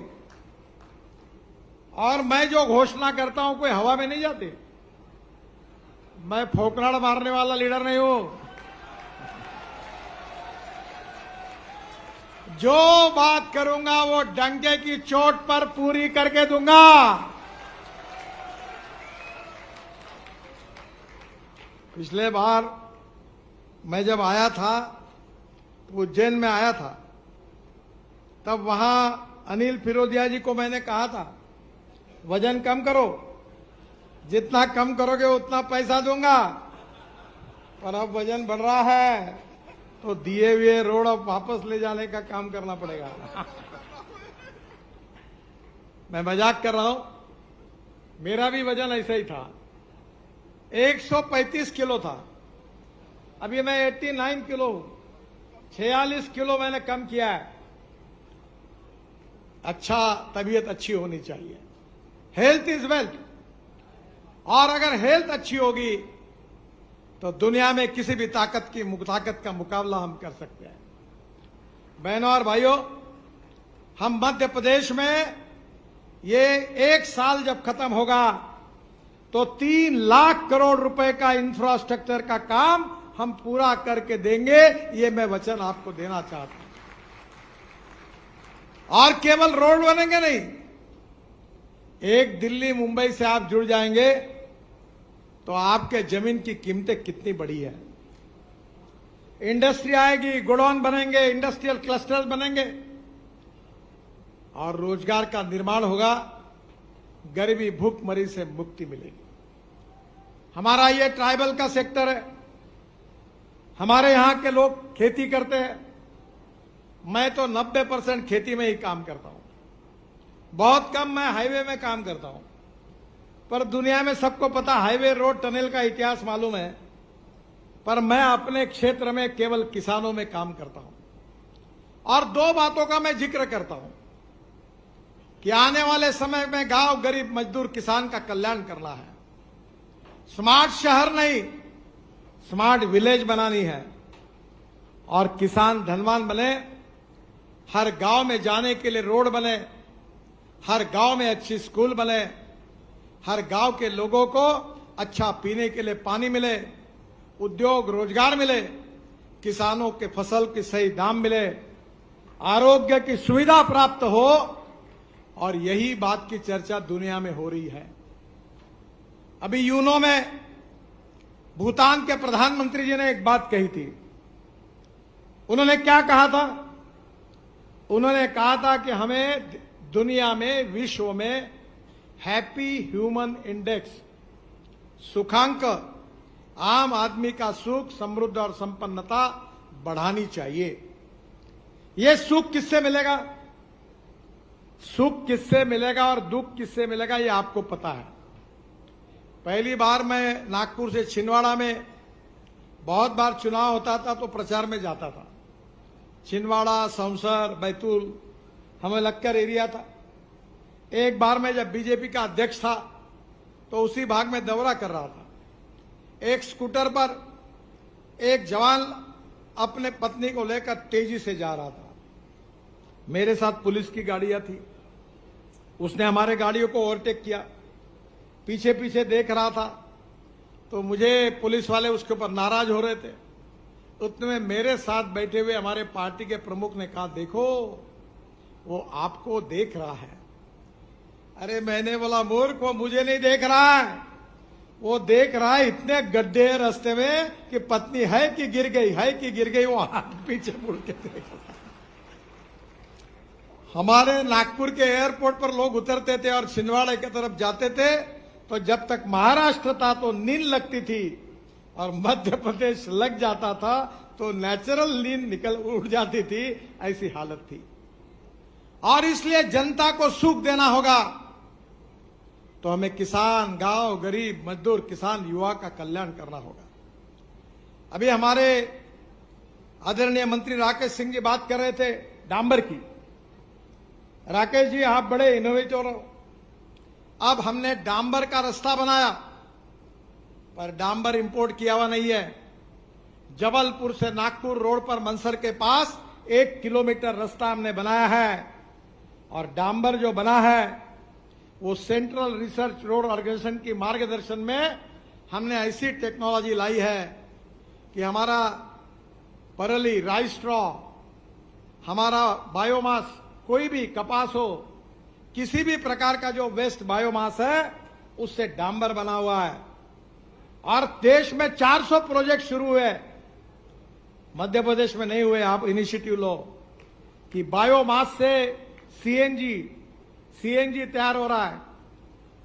और मैं जो घोषणा करता हूं कोई हवा में नहीं जाती। मैं फोकनाड़ मारने वाला लीडर नहीं हूं। जो बात करूंगा वो डंके की चोट पर पूरी करके दूंगा। पिछले बार मैं जब आया था तो उज्जैन में आया था, तब वहां अनिल फिरोदिया जी को मैंने कहा था वजन कम करो, जितना कम करोगे उतना पैसा दूंगा। पर अब वजन बढ़ रहा है तो दिए हुए रोड अब वापस ले जाने का काम करना पड़ेगा। मैं मजाक कर रहा हूं, मेरा भी वजन ऐसा ही था, 135 किलो था। अभी मैं 89 किलो हूं, 46 किलो मैंने कम किया है। अच्छा, तबीयत अच्छी होनी चाहिए। Health is wealth. और अगर हेल्थ अच्छी होगी तो दुनिया में किसी भी ताकत का मुकाबला हम कर सकते हैं। बहनों और भाइयों, हम मध्य प्रदेश में ये 1 साल जब खत्म होगा तो 3 लाख करोड़ रुपए का इंफ्रास्ट्रक्चर का काम हम पूरा करके देंगे। ये मैं वचन आपको देना चाहता हूं। और केवल रोड बनेंगे नहीं, एक दिल्ली मुंबई से आप जुड़ जाएंगे तो आपके जमीन की कीमतें कितनी बढ़ी है। इंडस्ट्री आएगी, गोडाउन बनेंगे, इंडस्ट्रियल क्लस्टर्स बनेंगे और रोजगार का निर्माण होगा। गरीबी भूखमरी से मुक्ति मिलेगी। हमारा ये ट्राइबल का सेक्टर है। हमारे यहां के लोग खेती करते हैं। मैं तो 90% खेती में ही काम करता हूं। बहुत कम मैं हाईवे में काम करता हूं। पर दुनिया में सबको पता हाईवे, रोड, टनल का इतिहास मालूम है। पर मैं अपने क्षेत्र में केवल किसानों में काम करता हूं। और 2 बातों का मैं जिक्र करता हूं कि आने वाले समय में गांव, गरीब, मजदूर, किसान का कल्याण करना है। स्मार्ट शहर नहीं, स्मार्ट विलेज बनानी है और किसान धनवान बने। हर गांव में जाने के लिए रोड बने, हर गांव में अच्छी स्कूल बने, हर गांव के लोगों को अच्छा पीने के लिए पानी मिले, उद्योग रोजगार मिले, किसानों के फसल की सही दाम मिले, आरोग्य की सुविधा प्राप्त हो। और यही बात की चर्चा दुनिया में हो रही है। अभी यूनो में भूटान के प्रधानमंत्री जी ने एक बात कही थी। उन्होंने क्या कहा था? उन्होंने कहा था कि हमें दुनिया में, विश्व में हैप्पी ह्यूमन इंडेक्स, सुखांक, आम आदमी का सुख, समृद्धि और संपन्नता बढ़ानी चाहिए। यह सुख किससे मिलेगा? सुख किससे मिलेगा और दुख किससे मिलेगा ये आपको पता है। पहली बार मैं नागपुर से छिंदवाड़ा में, बहुत बार चुनाव होता था तो प्रचार में जाता था। छिंदवाड़ा, सौंसर, बैतूल हमें लक्कर एरिया था। एक बार मैं जब बीजेपी का अध्यक्ष था तो उसी भाग में दौरा कर रहा था। एक स्कूटर पर एक जवान अपने पत्नी को लेकर तेजी से जा रहा था। मेरे साथ पुलिस की गाड़ियां थी। उसने हमारे गाड़ियों को ओवरटेक किया, पीछे पीछे देख रहा था। तो मुझे पुलिस वाले उसके ऊपर नाराज हो रहे थे। उतने में मेरे साथ बैठे हुए हमारे पार्टी के प्रमुख ने कहा, देखो वो आपको देख रहा है। अरे मैंने बोला, मूर्ख, वो मुझे नहीं देख रहा है, वो देख रहा है इतने गड्ढे हैं रास्ते में कि पत्नी है कि गिर गई, है कि गिर गई, वो पीछे मुड़ के देख रहा है। हमारे नागपुर के एयरपोर्ट पर लोग उतरते थे और छिंदवाड़ा की तरफ जाते थे तो जब तक महाराष्ट्र था तो नींद लगती थी और मध्य प्रदेश लग जाता था तो नेचुरल नींद उड़ जाती थी। ऐसी हालत थी। और इसलिए जनता को सुख देना होगा तो हमें किसान, गांव, गरीब, मजदूर, किसान, युवा का कल्याण करना होगा। अभी हमारे आदरणीय मंत्री राकेश सिंह जी बात कर रहे थे डांबर की। राकेश जी, आप बड़े इनोवेटर हो। अब हमने डांबर का रास्ता बनाया, पर डांबर इंपोर्ट किया हुआ नहीं है। जबलपुर से नागपुर रोड पर मनसर के पास 1 किलोमीटर रास्ता हमने बनाया है, और डांबर जो बना है वो सेंट्रल रिसर्च रोड ऑर्गेनाइजेशन की मार्गदर्शन में हमने ऐसी टेक्नोलॉजी लाई है कि हमारा परली, राइस स्ट्रॉ, हमारा बायोमास, कोई भी कपास हो, किसी भी प्रकार का जो वेस्ट बायोमास है उससे डांबर बना हुआ है। और देश में 400 प्रोजेक्ट शुरू हुए, मध्य प्रदेश में नहीं हुए। आप इनिशिएटिव लो कि बायोमास से सीएनजी तैयार हो रहा है,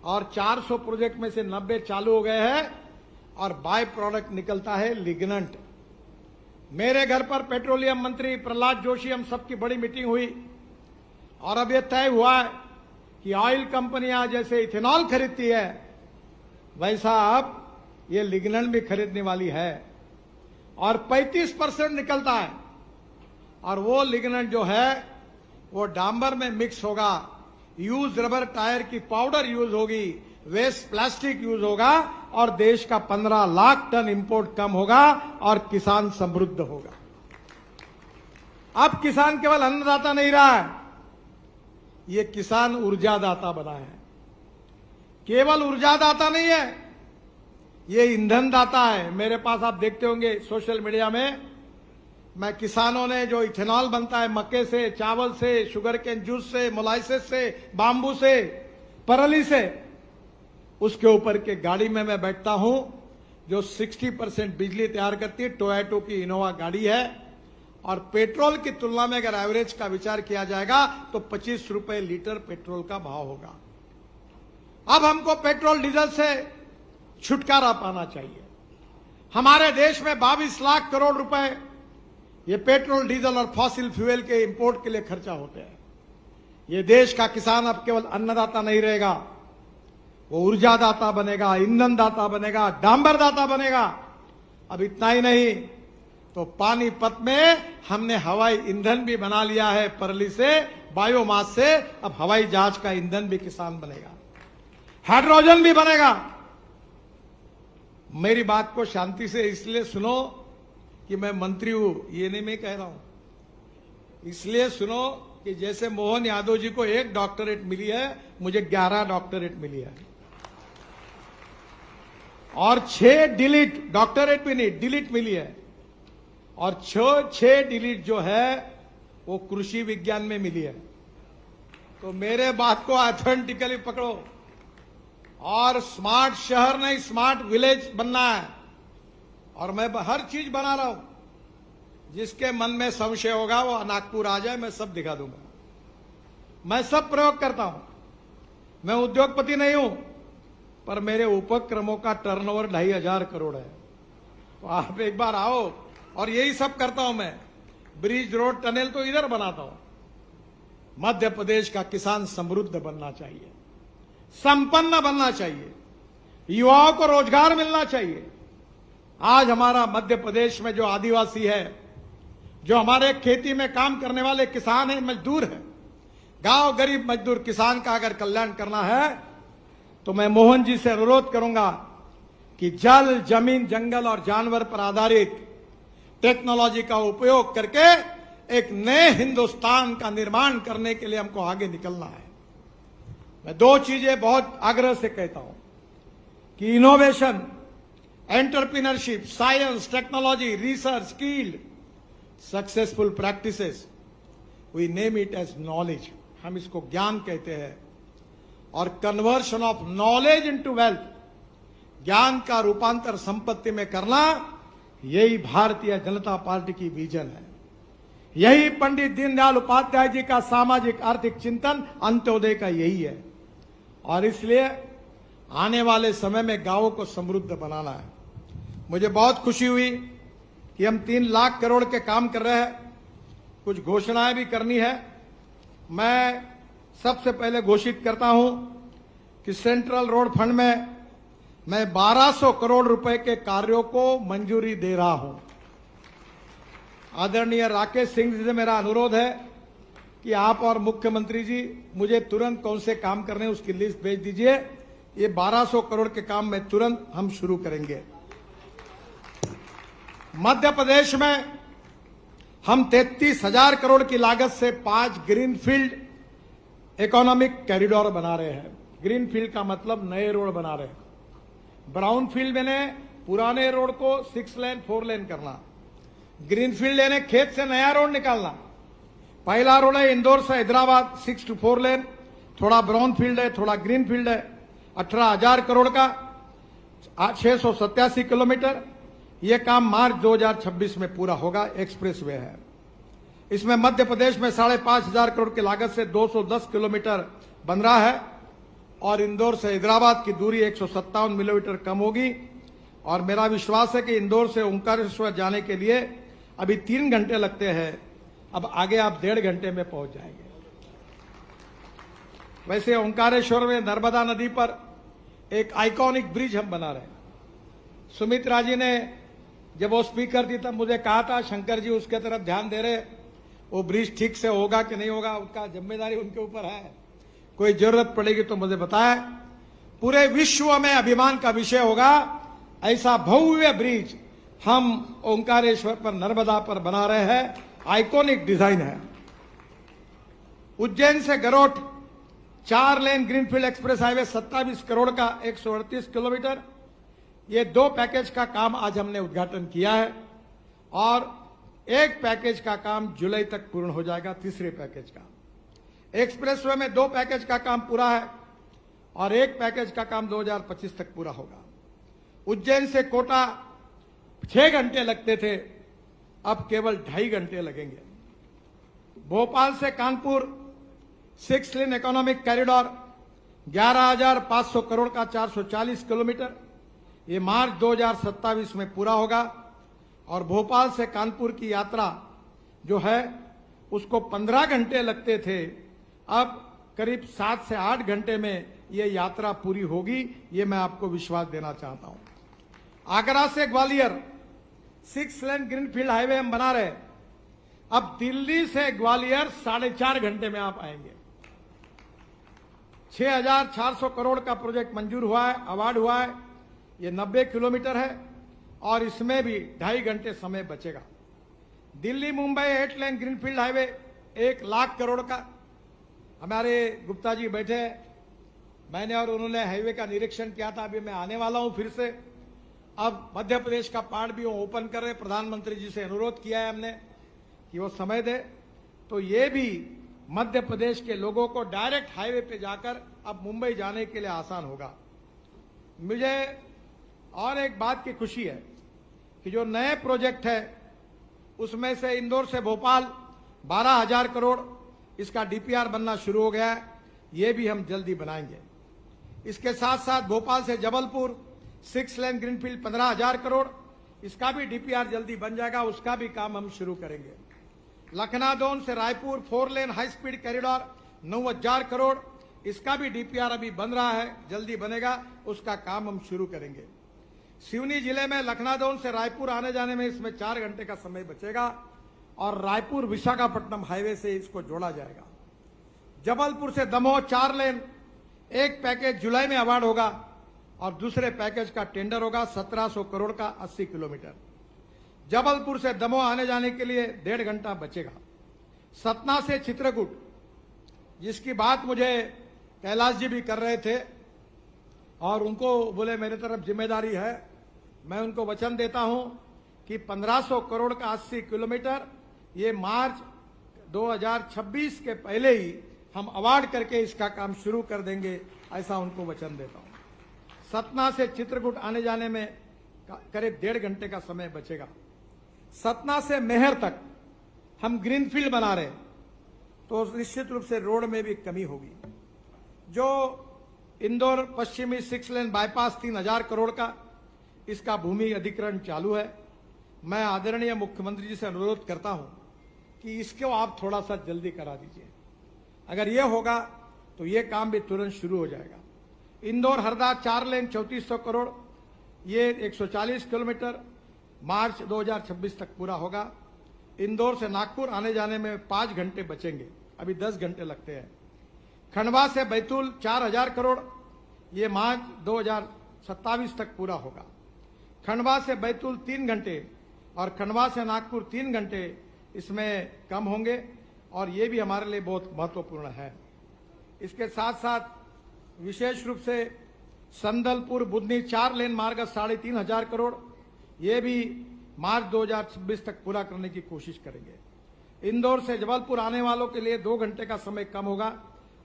और 400 प्रोजेक्ट में से 90 चालू हो गए हैं, और बाय प्रोडक्ट निकलता है लिग्नेंट। मेरे घर पर पेट्रोलियम मंत्री प्रहलाद जोशी, हम सबकी बड़ी मीटिंग हुई, और अब यह तय हुआ है कि ऑयल कंपनियां जैसे इथेनॉल खरीदती है, वैसा अब ये लिग्नेंट भी खरीदने वाली है, और 35% निकलता है। और वो लिग्नेंट जो है वो डांबर में मिक्स होगा, यूज रबर टायर की पाउडर यूज होगी, वेस्ट प्लास्टिक यूज होगा, और देश का 15 लाख टन इंपोर्ट कम होगा, और किसान समृद्ध होगा। अब किसान केवल अन्नदाता नहीं रहा है, ये किसान ऊर्जादाता बना है। केवल ऊर्जादाता नहीं है, ये ईंधन दाता है। मेरे पास आप देखते होंगे सोशल मीडिया में, मैं किसानों ने जो इथेनॉल बनता है मक्के से, चावल से, शुगर केन जूस से, मोलाइसिस से, बाम्बू से, परली से, उसके ऊपर के गाड़ी में मैं बैठता हूं जो 60% बिजली तैयार करती है। टोयोटो की इनोवा गाड़ी है, और पेट्रोल की तुलना में अगर एवरेज का विचार किया जाएगा तो 25 रुपए लीटर पेट्रोल का भाव होगा। अब हमको पेट्रोल डीजल से छुटकारा पाना चाहिए। हमारे देश में 22 लाख करोड़ रुपए ये पेट्रोल, डीजल और फॉसिल फ्यूल के इंपोर्ट के लिए खर्चा होते हैं। ये देश का किसान अब केवल अन्नदाता नहीं रहेगा, वो ऊर्जादाता बनेगा, ईंधन दाता बनेगा, डांबर दाता बनेगा। अब इतना ही नहीं, तो पानीपत में हमने हवाई ईंधन भी बना लिया है, परली से, बायोमास से। अब हवाई जहाज का ईंधन भी किसान बनेगा, हाइड्रोजन भी बनेगा। मेरी बात को शांति से इसलिए सुनो कि मैं मंत्री हूं, ये नहीं मैं कह रहा हूं। इसलिए सुनो कि जैसे मोहन यादव जी को 1 डॉक्टरेट मिली है, मुझे 11 डॉक्टरेट मिली है, और 6 डिलीट, डॉक्टरेट भी नहीं, डिलीट मिली है, और 6 डिलीट जो है वो कृषि विज्ञान में मिली है। तो मेरे बात को ऑथेंटिकली पकड़ो, और स्मार्ट शहर नहीं, स्मार्ट विलेज बनना है। और मैं हर चीज बना रहा हूं। जिसके मन में संशय होगा वो नागपुर आ जाए, मैं सब दिखा दूंगा। मैं सब प्रयोग करता हूं। मैं उद्योगपति नहीं हूं, पर मेरे उपक्रमों का टर्नओवर 2,500 करोड़ है। तो आप एक बार आओ, और यही सब करता हूं मैं। ब्रिज, रोड, टनल तो इधर बनाता हूं। मध्य प्रदेश का किसान समृद्ध बनना चाहिए, संपन्न बनना चाहिए, युवाओं को रोजगार मिलना चाहिए। आज हमारा मध्य प्रदेश में जो आदिवासी है, जो हमारे खेती में काम करने वाले किसान हैं, मजदूर हैं, गांव गरीब मजदूर किसान का अगर कल्याण करना है, तो मैं मोहन जी से अनुरोध करूंगा कि जल, जमीन, जंगल और जानवर पर आधारित टेक्नोलॉजी का उपयोग करके एक नए हिंदुस्तान का निर्माण करने के लिए हमको आगे निकलना है। मैं 2 चीजें बहुत आग्रह से कहता हूं कि innovation, entrepreneurship, science, technology, research, skill, successful practices, we name it as knowledge. हम इसको ज्ञान कहते हैं। और conversion of knowledge into wealth, ज्ञान का रूपांतर संपत्ति में करना, यही भारतीय जनता पार्टी की विजन है। यही पंडित दीनदयाल उपाध्याय जी का सामाजिक आर्थिक चिंतन, अंत्योदय का यही है। और इसलिए आने वाले समय में गांवों को समृद्ध बनाना है। मुझे बहुत खुशी हुई कि हम 3 लाख करोड़ के काम कर रहे हैं। कुछ घोषणाएं भी करनी है। मैं सबसे पहले घोषित करता हूं कि सेंट्रल रोड फंड में मैं 1200 करोड़ रुपए के कार्यों को मंजूरी दे रहा हूं। आदरणीय राकेश सिंह जी से मेरा अनुरोध है कि आप और मुख्यमंत्री जी मुझे तुरंत कौन से काम करने हैं उसकी लिस्ट भेज दीजिए। ये 1200 करोड़ के काम में तुरंत हम शुरू करेंगे। मध्य प्रदेश में हम 33,000 करोड़ की लागत से 5 ग्रीनफील्ड इकोनॉमिक कॉरिडोर बना रहे हैं। ग्रीनफील्ड का मतलब नए रोड बना रहे हैं। ब्राउन फील्ड में पुराने रोड को 6 लेन 4 लेन करना, ग्रीनफील्ड यानी खेत से नया रोड निकालना। पहला रोड है इंदौर से हैदराबाद 6 to 4 लेन, थोड़ा ब्राउन फील्ड है, थोड़ा ग्रीन फील्ड है। 18,000 करोड़ का 687 किलोमीटर। यह काम मार्च 2026 में पूरा होगा। एक्सप्रेस वे है। इसमें मध्य प्रदेश में 5,500 करोड़ की लागत से 210 किलोमीटर बन रहा है और इंदौर से हैदराबाद की दूरी 157 किलोमीटर कम होगी। और मेरा विश्वास है कि इंदौर से ओंकारेश्वर जाने के लिए अभी 3 घंटे लगते हैं, अब आगे आप 1.5 घंटे में पहुंच जाएंगे। वैसे ओंकारेश्वर में नर्मदा नदी पर एक आइकॉनिक ब्रिज हम बना रहे हैं। सुमित्रा जी ने जब वो स्पीकर थी तब मुझे कहा था शंकर जी उसके तरफ ध्यान दे रहे, वो ब्रिज ठीक से होगा कि नहीं होगा उसका जिम्मेदारी उनके ऊपर है। कोई जरूरत पड़ेगी तो मुझे बताएं। पूरे विश्व में अभिमान का विषय होगा ऐसा भव्य ब्रिज हम ओंकारेश्वर पर नर्मदा पर बना रहे हैं। आइकॉनिक डिजाइन है। उज्जैन से Garoth 4 lane greenfield express highway 27 crore का 138 किलोमीटर। ये 2 पैकेज का काम आज हमने उद्घाटन किया है और एक पैकेज का काम जुलाई तक पूर्ण हो जाएगा। तीसरे पैकेज का एक्सप्रेसवे में 2 पैकेज का काम पूरा है और एक पैकेज का काम 2025 तक पूरा होगा। उज्जैन से कोटा 6 घंटे लगते थे, अब केवल 2.5 घंटे लगेंगे। भोपाल से कानपुर 6 लेन इकोनॉमिक कॉरिडोर 11,500 करोड़ का 440 किलोमीटर। ये मार्च 2027 में पूरा होगा और भोपाल से कानपुर की यात्रा जो है उसको 15 घंटे लगते थे, अब करीब 7 से 8 घंटे में ये यात्रा पूरी होगी। ये मैं आपको विश्वास देना चाहता हूं। आगरा से ग्वालियर 6 लेन ग्रीनफील्ड हाईवे हम बना रहे। अब दिल्ली से ग्वालियर 4.5 घंटे में आप आएंगे। 6,400 करोड़ का प्रोजेक्ट मंजूर हुआ है, अवार्ड हुआ है। ये 90 किलोमीटर है और इसमें भी 2.5 घंटे समय बचेगा। Delhi Mumbai 8 lane greenfield highway 1 lakh crore का। हमारे गुप्ता जी बैठे हैं, मैंने और उन्होंने हाईवे का निरीक्षण किया था। अभी मैं आने वाला हूं फिर से। अब मध्य प्रदेश का पार्ट भी वो ओपन कर रहे। प्रधानमंत्री जी से अनुरोध किया है हमने कि वो समय दे, तो ये भी मध्य प्रदेश के लोगों को डायरेक्ट हाईवे पे जाकर अब मुंबई जाने के लिए आसान होगा। मुझे और एक बात की खुशी है कि जो नए प्रोजेक्ट है उसमें से इंदौर से भोपाल 12,000 करोड़ इसका डीपीआर बनना शुरू हो गया है। ये भी हम जल्दी बनाएंगे। इसके साथ साथ भोपाल से जबलपुर 6 लेन ग्रीनफील्ड 15,000 करोड़, इसका भी डीपीआर जल्दी बन जाएगा, उसका भी काम हम शुरू करेंगे। लखनऊ से रायपुर 4 लेन हाई स्पीड कॉरिडोर 9,000 करोड़, इसका भी डीपीआर अभी बन रहा है, जल्दी बनेगा, उसका काम हम शुरू करेंगे। सिवनी जिले में लखनऊ से रायपुर आने जाने में इसमें 4 घंटे का समय बचेगा और रायपुर विशाखापट्टनम हाईवे से इसको जोड़ा जाएगा। जबलपुर से दमोह 4 लेन, एक पैकेज जुलाई में अवार्ड होगा और दूसरे पैकेज का टेंडर होगा 1700 करोड़ का 80 किलोमीटर। जबलपुर से दमोह आने जाने के लिए 1.5 घंटा बचेगा। सतना से चित्रकूट, जिसकी बात मुझे कैलाश जी भी कर रहे थे और उनको बोले मेरे तरफ जिम्मेदारी है, मैं उनको वचन देता हूं कि 1500 करोड़ का 80 किलोमीटर ये मार्च 2026 के पहले ही हम अवार्ड करके इसका काम शुरू कर देंगे, ऐसा उनको वचन देता हूं। सतना से चित्रकूट आने जाने में करीब 1.5 घंटे का समय बचेगा। सतना से मेहर तक हम ग्रीनफील्ड बना रहे, तो निश्चित रूप से रोड में भी कमी होगी। जो इंदौर पश्चिमी 6 लेन बाईपास 3,000 करोड़ का, इसका भूमि अधिग्रहण चालू है। मैं आदरणीय मुख्यमंत्री जी से अनुरोध करता हूं कि इसको आप थोड़ा सा जल्दी करा दीजिए। अगर ये होगा तो ये काम भी तुरंत शुरू हो जाएगा। इंदौर हरदा 4 लेन 3400 करोड़, ये 140 किलोमीटर मार्च 2026 तक पूरा होगा। इंदौर से नागपुर आने जाने में 5 घंटे बचेंगे, अभी 10 घंटे लगते हैं। खंडवा से बैतूल 4000 करोड़, ये मार्च 2027 तक पूरा होगा। खंडवा से बैतूल 3 घंटे और खंडवा से नागपुर 3 घंटे इसमें कम होंगे और ये भी हमारे लिए बहुत महत्वपूर्ण है। इसके साथ साथ विशेष रूप से संदलपुर बुधनी 4 लेन मार्ग 3500 करोड़, ये भी मार्च 2026 तक पूरा करने की कोशिश करेंगे। इंदौर से जबलपुर आने वालों के लिए 2 घंटे का समय कम होगा,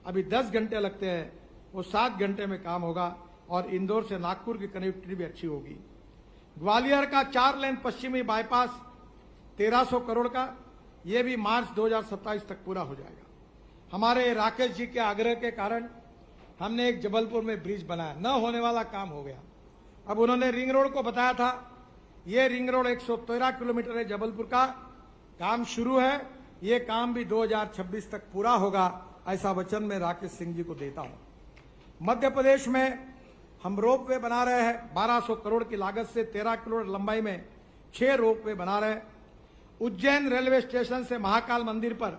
अभी 10 घंटे लगते हैं, वो 7 घंटे में काम होगा और इंदौर से नागपुर की कनेक्टिविटी भी अच्छी होगी। ग्वालियर का 4 लेन पश्चिमी बाईपास 1300 करोड़ का, ये भी मार्च 2027 तक पूरा हो जाएगा। हमारे राकेश जी के आग्रह के कारण हमने एक जबलपुर में ब्रिज बनाया, न होने वाला काम हो गया। अब उन्होंने रिंग रोड को बताया था, ये रिंग रोड 113 किलोमीटर है जबलपुर का, काम शुरू है, ये काम भी 2026 तक पूरा होगा, ऐसा वचन मैं राकेश सिंह जी को देता हूं। मध्य प्रदेश में हम रोपवे बना रहे हैं, 1200 करोड़ की लागत से 13 किलोमीटर लंबाई में 6 रोपवे बना रहे हैं। उज्जैन रेलवे स्टेशन से महाकाल मंदिर पर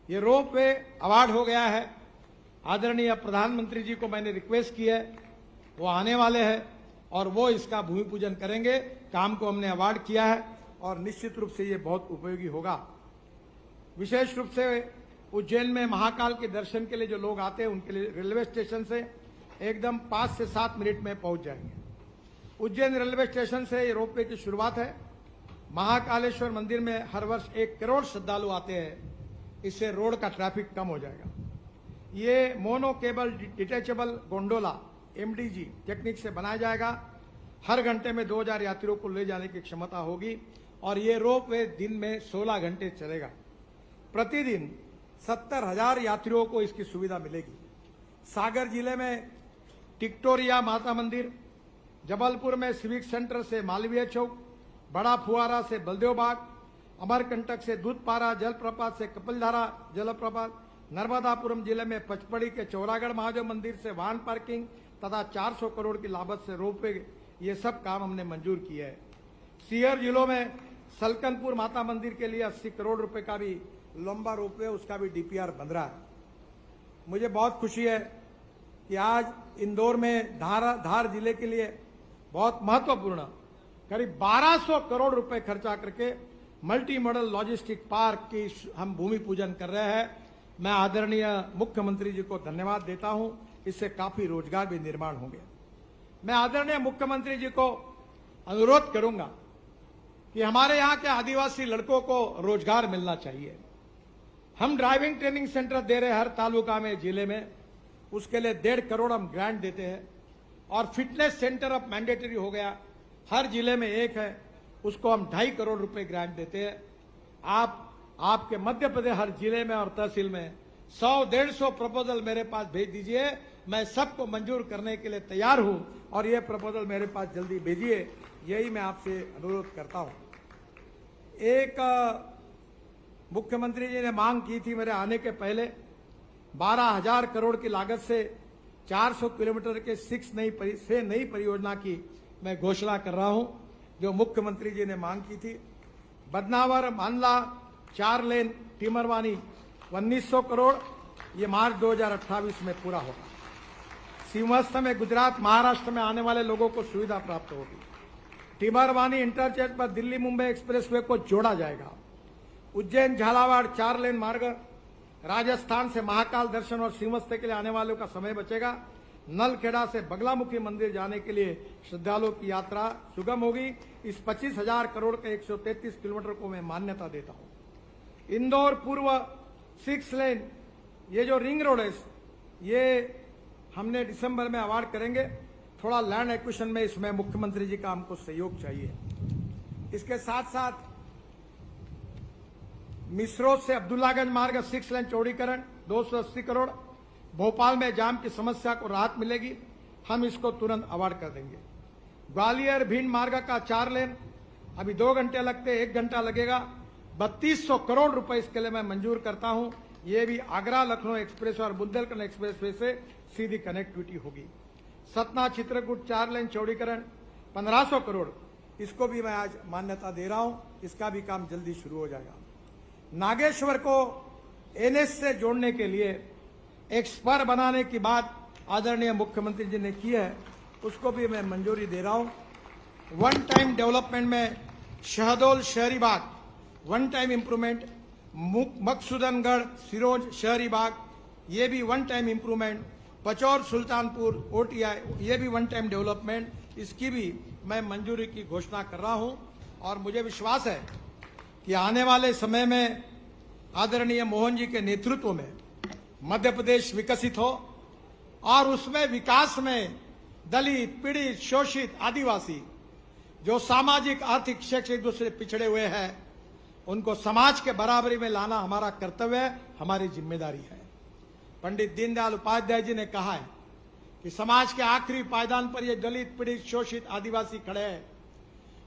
ये रोपवे अवार्ड हो गया है। आदरणीय प्रधानमंत्री जी को मैंने रिक्वेस्ट की है, वो आने वाले हैं और वो इसका भूमि पूजन करेंगे। काम को हमने अवार्ड किया है और निश्चित रूप से ये बहुत उपयोगी होगा। विशेष रूप से उज्जैन में महाकाल के दर्शन के लिए जो लोग आते हैं उनके लिए रेलवे स्टेशन से एकदम 5 से 7 मिनट में पहुंच जाएंगे। उज्जैन रेलवे स्टेशन से ये रोपवे की शुरुआत है। महाकालेश्वर मंदिर में हर वर्ष 1 करोड़ श्रद्धालु आते हैं, इससे रोड का ट्रैफिक कम हो जाएगा। ये mono cable detachable gondola MDG technique से बनाया जाएगा। हर घंटे में 2000 यात्रियों को ले जाने की क्षमता होगी और ये रोपवे दिन में 16 घंटे चलेगा। प्रतिदिन 70,000 यात्रियों को इसकी सुविधा मिलेगी। सागर जिले में टिक्टोरिया माता मंदिर, जबलपुर में सिविक सेंटर से मालवीय चौक, बड़ा फुआरा से बलदेव बाग, अमरकंटक से दूधपारा जलप्रपात से कपिलधारा जलप्रपात, नर्मदापुरम जिले में पचपड़ी के चौरागढ़ महादेव मंदिर से वाहन पार्किंग तथा 400 करोड़ की लागत से रोपवे, ये सब काम हमने मंजूर किए हैं। सीकर जिलों में सलकनपुर माता मंदिर के लिए 80 करोड़ रुपए का भी लंबा रोपवे, उसका भी DPR बन रहा है। मुझे बहुत खुशी है कि आज इंदौर में धार जिले के लिए बहुत महत्वपूर्ण करीब 1200 करोड़ रुपए खर्चा करके मल्टी मॉडल लॉजिस्टिक पार्क की हम भूमि पूजन कर रहे हैं। मैं आदरणीय मुख्यमंत्री जी को धन्यवाद देता हूं, इससे काफी रोजगार भी निर्माण होंगे। मैं आदरणीय मुख्यमंत्री जी को अनुरोध करूंगा कि हमारे यहाँ के आदिवासी लड़कों को रोजगार मिलना चाहिए। हम ड्राइविंग ट्रेनिंग सेंटर दे रहे हैं हर तालुका में, जिले में, उसके लिए 1.5 करोड़ हम ग्रांट देते हैं। और फिटनेस सेंटर अब मैंडेटरी हो गया, हर जिले में एक है, उसको हम 2.5 करोड़ रुपए ग्रांट देते हैं। आपके मध्य प्रदेश हर जिले में और तहसील में 100-150 प्रपोजल मेरे पास भेज दीजिए, मैं सबको मंजूर करने के लिए तैयार हूं और ये प्रपोजल मेरे पास जल्दी भेजिए, यही मैं आपसे अनुरोध करता हूं। एक मुख्यमंत्री जी ने मांग की थी मेरे आने के पहले, 12,000 करोड़ की लागत से 400 किलोमीटर के 6 नई परियोजना की मैं घोषणा कर रहा हूं, जो मुख्यमंत्री जी ने मांग की थी। बदनावर मांडला 4 लेन टिमरवानी 1900 करोड़, ये मार्च 2028 में पूरा होगा। सिंहस्थ में गुजरात महाराष्ट्र में आने वाले लोगों को सुविधा प्राप्त होगी। टिमरवानी इंटरचेंज पर दिल्ली मुंबई एक्सप्रेसवे को जोड़ा जाएगा। उज्जैन झालावाड़ 4 लेन मार्ग, राजस्थान से महाकाल दर्शन और सिंहस्थ के लिए आने वालों का समय बचेगा। नलखेड़ा से बगलामुखी मंदिर जाने के लिए श्रद्धालुओं की यात्रा सुगम होगी। इस 25,000 करोड़ के 133 किलोमीटर को मैं मान्यता देता हूं। इंदौर पूर्व 6 लेन, ये जो रिंग रोड है, ये हमने दिसंबर में अवार्ड करेंगे। थोड़ा लैंड एक्विजिशन में इसमें मुख्यमंत्री जी का हमको सहयोग चाहिए। इसके साथ साथ मिसरोद से अब्दुल्लागंज मार्ग 6 लेन चौड़ीकरण 280 करोड़, भोपाल में जाम की समस्या को राहत मिलेगी, हम इसको तुरंत अवार्ड कर देंगे। ग्वालियर भिंड मार्ग का 4 लेन, अभी 2 घंटे लगते, 1 घंटा लगेगा, 3200 करोड़ रुपए इसके लिए मैं मंजूर करता हूं। ये भी आगरा लखनऊ एक्सप्रेस और बुंदेलखंड एक्सप्रेस वे से सीधी कनेक्टिविटी होगी। सतना चित्रकूट 4 लेन चौड़ीकरण 1500 करोड़, इसको भी मैं आज मान्यता दे रहा हूं, इसका भी काम जल्दी शुरू हो जाएगा। नागेश्वर को एनएच से जोड़ने के लिए एक स्पर बनाने की बात आदरणीय मुख्यमंत्री जी ने की है, उसको भी मैं मंजूरी दे रहा हूं। वन टाइम डेवलपमेंट में शहडोल शहरी बाग one time improvement, Maksudangarh Sironj शहरी बाग ये भी one time improvement, Pachore Sultanpur OTI ये भी वन टाइम डेवलपमेंट, इसकी भी मैं मंजूरी की घोषणा कर रहा हूं। और मुझे विश्वास है कि आने वाले समय में आदरणीय मोहन जी के नेतृत्व में मध्य प्रदेश विकसित हो और उसमें विकास में दलित, पीड़ित, शोषित, आदिवासी जो सामाजिक, आर्थिक, शैक्षिक रूप से पिछड़े हुए हैं उनको समाज के बराबरी में लाना हमारा कर्तव्य है, हमारी जिम्मेदारी है। पंडित दीनदयाल उपाध्याय जी ने कहा है कि समाज के आखिरी पायदान पर ये दलित, पीड़ित, शोषित, आदिवासी खड़े हैं,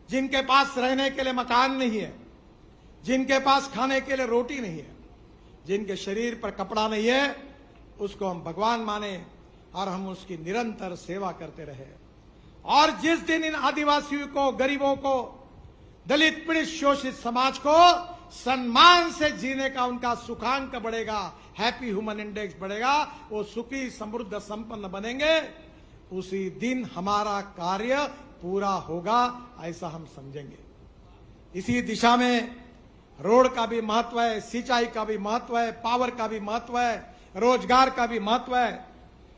जिनके पास रहने के लिए मकान नहीं है, जिनके पास खाने के लिए रोटी नहीं है, जिनके शरीर पर कपड़ा नहीं है, उसको हम भगवान माने और हम उसकी निरंतर सेवा करते रहे। और जिस दिन इन आदिवासियों को, गरीबों को, दलित, पीड़ित, शोषित समाज को सम्मान से जीने का उनका सुखांक बढ़ेगा, हैप्पी ह्यूमन इंडेक्स बढ़ेगा, वो सुखी, समृद्ध, संपन्न बनेंगे, उसी दिन हमारा कार्य पूरा होगा, ऐसा हम समझेंगे। इसी दिशा में रोड का भी महत्व है, सिंचाई का भी महत्व है, पावर का भी महत्व है, रोजगार का भी महत्व है,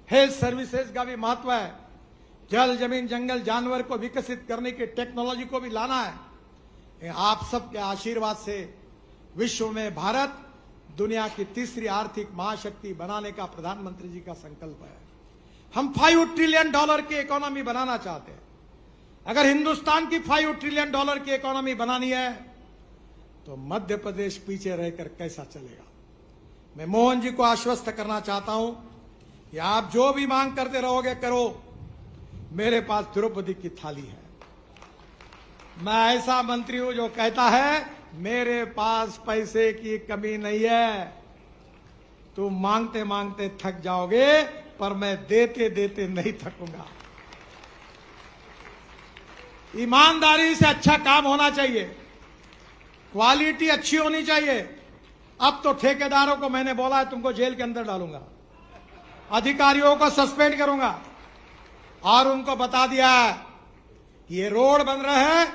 हेल्थ सर्विसेज का भी महत्व है, जल, जमीन, जंगल, जानवर को विकसित करने की टेक्नोलॉजी को भी लाना है। आप सबके आशीर्वाद से विश्व में भारत दुनिया की तीसरी आर्थिक महाशक्ति बनाने का प्रधानमंत्री जी का संकल्प है। हम $5 ट्रिलियन की इकोनॉमी बनाना चाहते हैं। अगर हिंदुस्तान की $5 ट्रिलियन की इकोनॉमी बनानी है तो मध्य प्रदेश पीछे रहकर कैसा चलेगा। मैं मोहन जी को आश्वस्त करना चाहता हूं कि आप जो भी मांग करते रहोगे करो, मेरे पास द्रौपदी की थाली है। मैं ऐसा मंत्री हूं जो कहता है मेरे पास पैसे की कमी नहीं है, तुम मांगते मांगते थक जाओगे पर मैं देते देते नहीं थकूंगा। ईमानदारी से अच्छा काम होना चाहिए, क्वालिटी अच्छी होनी चाहिए। अब तो ठेकेदारों को मैंने बोला है तुमको जेल के अंदर डालूंगा, अधिकारियों को सस्पेंड करूंगा और उनको बता दिया है कि ये रोड बन रहे हैं,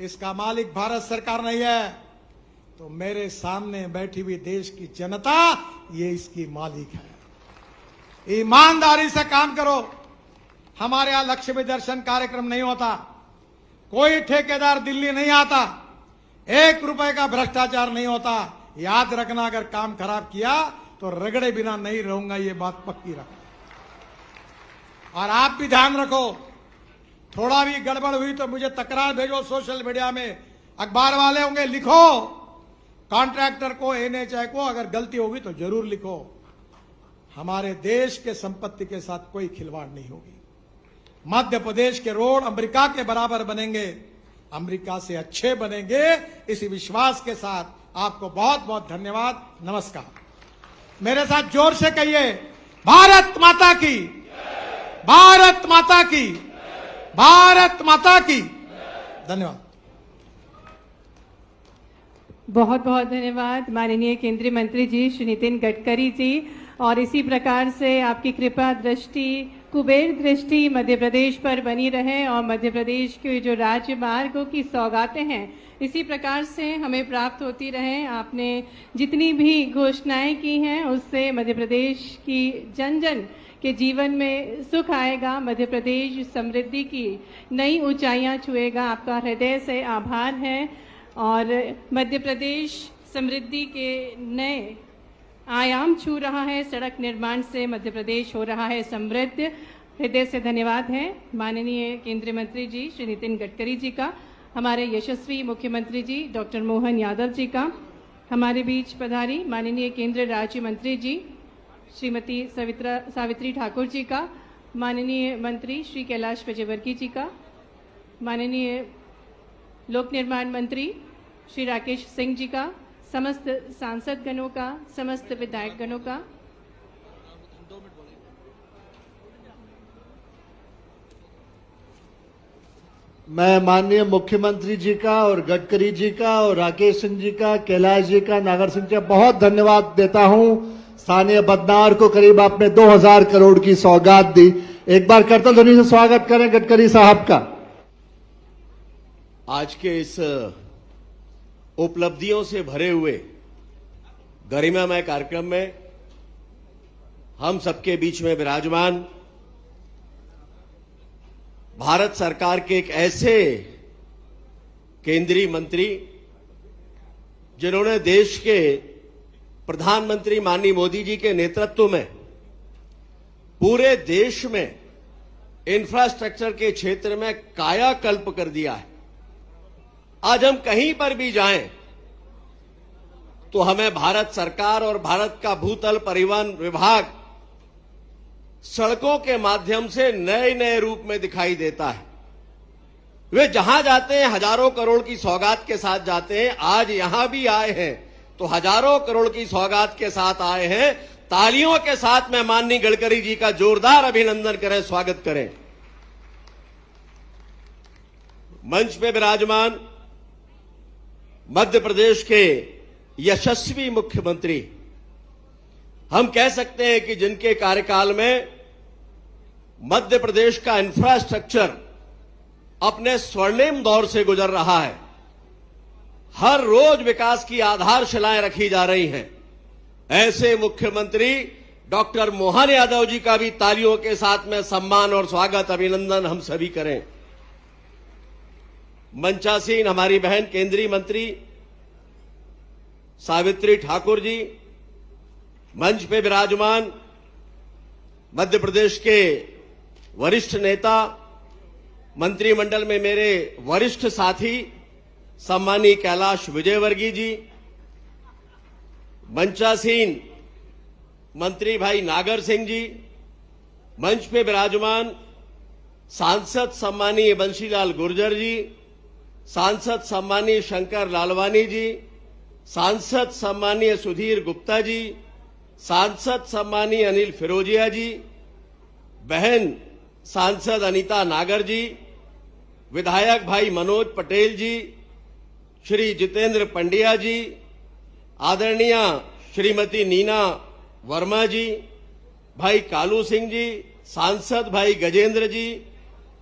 इसका मालिक भारत सरकार नहीं है, तो मेरे सामने बैठी हुई देश की जनता ये इसकी मालिक है। ईमानदारी से काम करो। हमारे यहां लक्ष्मी दर्शन कार्यक्रम नहीं होता, कोई ठेकेदार दिल्ली नहीं आता, ₹1 का भ्रष्टाचार नहीं होता। याद रखना, अगर काम खराब किया तो रगड़े बिना नहीं रहूंगा, ये बात पक्की रखना। और आप भी ध्यान रखो, थोड़ा भी गड़बड़ हुई तो मुझे तकरार भेजो सोशल मीडिया में, अखबार वाले होंगे लिखो, कॉन्ट्रैक्टर को, एनएचआई को अगर गलती होगी तो जरूर लिखो। हमारे देश के संपत्ति के साथ कोई खिलवाड़ नहीं होगी। मध्य प्रदेश के रोड अमेरिका के बराबर बनेंगे, अमेरिका से अच्छे बनेंगे, इसी विश्वास के साथ आपको बहुत बहुत धन्यवाद। नमस्कार। मेरे साथ जोर से कहिए, भारत माता की, भारत माता की, भारत माता की। धन्यवाद। बहुत बहुत धन्यवाद माननीय केंद्रीय मंत्री जी श्री नितिन गडकरी जी। और इसी प्रकार से आपकी कृपा दृष्टि, कुबेर दृष्टि मध्य प्रदेश पर बनी रहे और मध्य प्रदेश के जो राज्य मार्गों की सौगातें हैं इसी प्रकार से हमें प्राप्त होती रहे। आपने जितनी भी घोषणाएं की हैं उससे मध्य प्रदेश की जन जन के जीवन में सुख आएगा, मध्य प्रदेश समृद्धि की नई ऊंचाइयां छुएगा। आपका हृदय से आभार है और मध्य प्रदेश समृद्धि के नए आयाम छू रहा है। सड़क निर्माण से मध्य प्रदेश हो रहा है समृद्ध। हृदय से धन्यवाद है माननीय केंद्रीय मंत्री जी श्री नितिन गडकरी जी का, हमारे यशस्वी मुख्यमंत्री जी डॉक्टर मोहन यादव जी का, हमारे बीच पधारी माननीय केंद्रीय राज्य मंत्री जी श्रीमती सावित्री ठाकुर जी का, माननीय मंत्री श्री कैलाश विजयवर्गीय जी का, माननीय लोक निर्माण मंत्री श्री राकेश सिंह जी का, समस्त सांसद गणों का, समस्त विधायक गणों का, मैं माननीय मुख्यमंत्री जी का और गडकरी जी का और राकेश सिंह जी का, कैलाश जी का, नागर सिंह जी का बहुत धन्यवाद देता हूं। स्थानीय बदनावर को करीब आपने 2000 करोड़ की सौगात दी। एक बार करतल ध्वनि से स्वागत करें गडकरी साहब का। आज के इस उपलब्धियों से भरे हुए गरिमामय कार्यक्रम में हम सबके बीच में विराजमान भारत सरकार के एक ऐसे केंद्रीय मंत्री जिन्होंने देश के प्रधानमंत्री माननीय मोदी जी के नेतृत्व में पूरे देश में इंफ्रास्ट्रक्चर के क्षेत्र में कायाकल्प कर दिया है। आज हम कहीं पर भी जाएं तो हमें भारत सरकार और भारत का भूतल परिवहन विभाग सड़कों के माध्यम से नए नए रूप में दिखाई देता है। वे जहां जाते हैं हजारों करोड़ की सौगात के साथ जाते हैं। आज यहां भी आए हैं तो हजारों करोड़ की सौगात के साथ आए हैं। तालियों के साथ में माननीय गडकरी जी का जोरदार अभिनंदन करें, स्वागत करें। मंच पे विराजमान मध्य प्रदेश के यशस्वी मुख्यमंत्री, हम कह सकते हैं कि जिनके कार्यकाल में मध्य प्रदेश का इंफ्रास्ट्रक्चर अपने स्वर्णिम दौर से गुजर रहा है। हर रोज विकास की आधारशिलाएं रखी जा रही हैं। ऐसे मुख्यमंत्री डॉक्टर मोहन यादव जी का भी तालियों के साथ में सम्मान और स्वागत अभिनंदन हम सभी करें। मंचासीन हमारी बहन केंद्रीय मंत्री सावित्री ठाकुर जी, मंच पे विराजमान मध्य प्रदेश के वरिष्ठ नेता, मंत्रिमंडल में मेरे वरिष्ठ साथी सम्मानीय कैलाश विजयवर्गीय जी, मंचासीन मंत्री भाई नागर सिंह जी, मंच पे विराजमान सांसद सम्मानीय बंशीलाल गुर्जर जी, सांसद सम्मानीय शंकर लालवानी जी, सांसद सम्मानीय सुधीर गुप्ता जी, सांसद सम्मानीय अनिल फिरोजिया जी, बहन सांसद अनीता नागर जी, विधायक भाई मनोज पटेल जी, श्री जितेंद्र पंड्या जी, आदरणीय श्रीमती नीना वर्मा जी, भाई कालू सिंह जी, सांसद भाई गजेंद्र जी,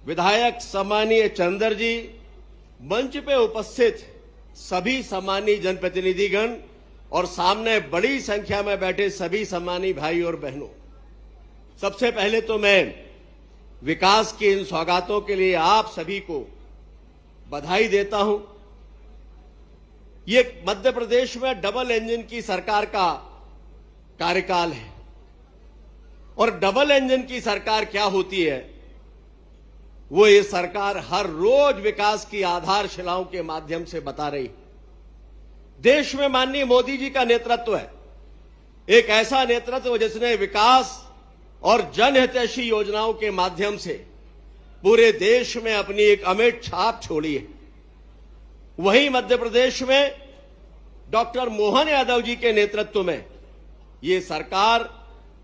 विधायक सम्मानीय चंद्र जी, मंच पे उपस्थित सभी सम्मानीय जनप्रतिनिधिगण और सामने बड़ी संख्या में बैठे सभी सम्मानीय भाई और बहनों, सबसे पहले तो मैं विकास की इन सौगातों के लिए आप सभी को बधाई देता हूं। ये मध्य प्रदेश में डबल इंजन की सरकार का कार्यकाल है और डबल इंजन की सरकार क्या होती है, वो ये सरकार हर रोज विकास की आधारशिलाओं के माध्यम से बता रही। देश में माननीय मोदी जी का नेतृत्व है, एक ऐसा नेतृत्व जिसने विकास और जनहितैषी योजनाओं के माध्यम से पूरे देश में अपनी एक अमिट छाप छोड़ी है। वहीं मध्य प्रदेश में डॉक्टर मोहन यादव जी के नेतृत्व में ये सरकार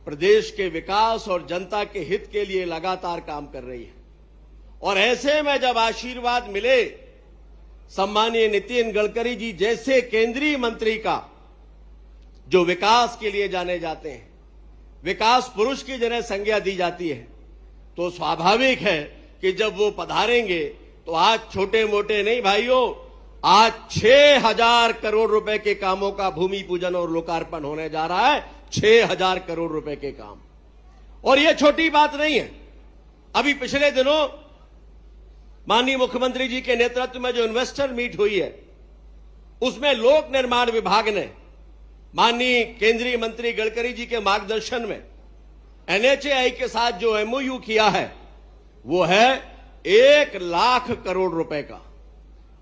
प्रदेश के विकास और जनता के हित के लिए लगातार काम कर रही है। और ऐसे में जब आशीर्वाद मिले सम्मानीय नितिन गडकरी जी जैसे केंद्रीय मंत्री का, जो विकास के लिए जाने जाते हैं, विकास पुरुष की जिन्हें संज्ञा दी जाती है, तो स्वाभाविक है कि जब वो पधारेंगे तो आज छोटे मोटे नहीं भाइयों, आज 6000 करोड़ रुपए के कामों का भूमि पूजन और लोकार्पण होने जा रहा है। 6000 करोड़ रुपए के काम, और ये छोटी बात नहीं है। अभी पिछले दिनों माननीय मुख्यमंत्री जी के नेतृत्व में जो इन्वेस्टर मीट हुई है, उसमें लोक निर्माण विभाग ने माननीय केंद्रीय मंत्री गडकरी जी के मार्गदर्शन में एनएचएआई के साथ जो एमओयू किया है, वो है 1 लाख करोड़ रुपए का।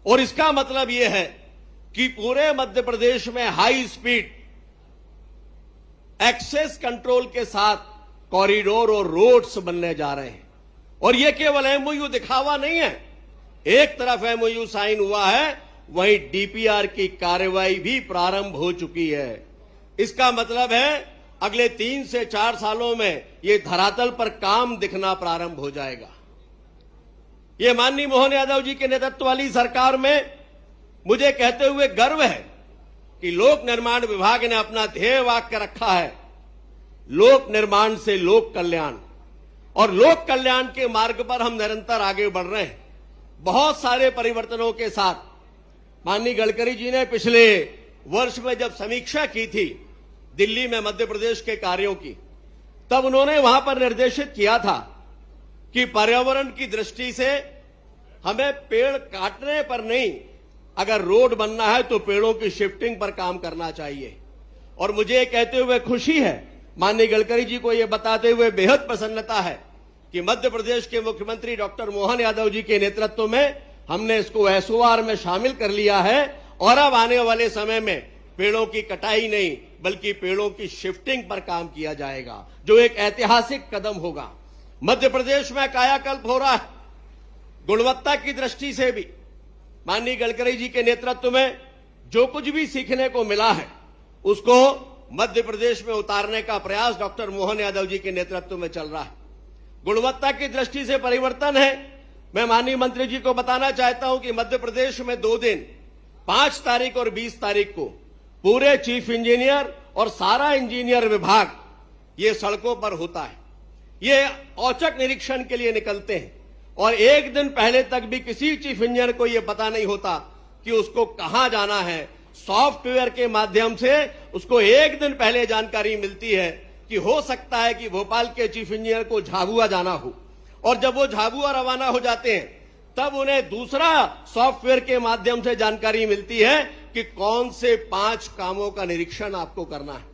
और इसका मतलब यह है कि पूरे मध्य प्रदेश में हाई स्पीड एक्सेस कंट्रोल के साथ कॉरिडोर और रोड्स बनने जा रहे हैं। और यह केवल एमओयू दिखावा नहीं है, एक तरफ एमओयू साइन हुआ है, वहीं डीपीआर की कार्रवाई भी प्रारंभ हो चुकी है। इसका मतलब है अगले 3 से 4 सालों में यह धरातल पर काम दिखना प्रारंभ हो जाएगा। ये माननीय मोहन यादव जी के नेतृत्व वाली सरकार में मुझे कहते हुए गर्व है कि लोक निर्माण विभाग ने अपना ध्येय वाक्य रखा है, लोक निर्माण से लोक कल्याण, और लोक कल्याण के मार्ग पर हम निरंतर आगे बढ़ रहे हैं बहुत सारे परिवर्तनों के साथ। माननीय गडकरी जी ने पिछले वर्ष में जब समीक्षा की थी दिल्ली में मध्य प्रदेश के कार्यों की, तब उन्होंने वहां पर निर्देशित किया था कि पर्यावरण की दृष्टि से हमें पेड़ काटने पर नहीं, अगर रोड बनना है तो पेड़ों की शिफ्टिंग पर काम करना चाहिए। और मुझे ये कहते हुए खुशी है, माननीय गडकरी जी को यह बताते हुए बेहद प्रसन्नता है कि मध्य प्रदेश के मुख्यमंत्री डॉक्टर मोहन यादव जी के नेतृत्व में हमने इसको एसओआर में शामिल कर लिया है और अब आने वाले समय में पेड़ों की कटाई नहीं बल्कि पेड़ों की शिफ्टिंग पर काम किया जाएगा, जो एक ऐतिहासिक कदम होगा। मध्य प्रदेश में कायाकल्प हो रहा है गुणवत्ता की दृष्टि से भी। माननीय गडकरी जी के नेतृत्व में जो कुछ भी सीखने को मिला है उसको मध्य प्रदेश में उतारने का प्रयास डॉक्टर मोहन यादव जी के नेतृत्व में चल रहा है। गुणवत्ता की दृष्टि से परिवर्तन है। मैं माननीय मंत्री जी को बताना चाहता हूं कि मध्य प्रदेश में 2 दिन 5 तारीख और 20 तारीख को पूरे चीफ इंजीनियर और सारा इंजीनियर विभाग ये सड़कों पर होता है। ये औचक निरीक्षण के लिए निकलते हैं और एक दिन पहले तक भी किसी चीफ इंजीनियर को यह पता नहीं होता कि उसको कहां जाना है। सॉफ्टवेयर के माध्यम से उसको एक दिन पहले जानकारी मिलती है कि हो सकता है कि भोपाल के चीफ इंजीनियर को झाबुआ जाना हो, और जब वो झाबुआ रवाना हो जाते हैं तब उन्हें दूसरा सॉफ्टवेयर के माध्यम से जानकारी मिलती है कि कौन से 5 कामों का निरीक्षण आपको करना है।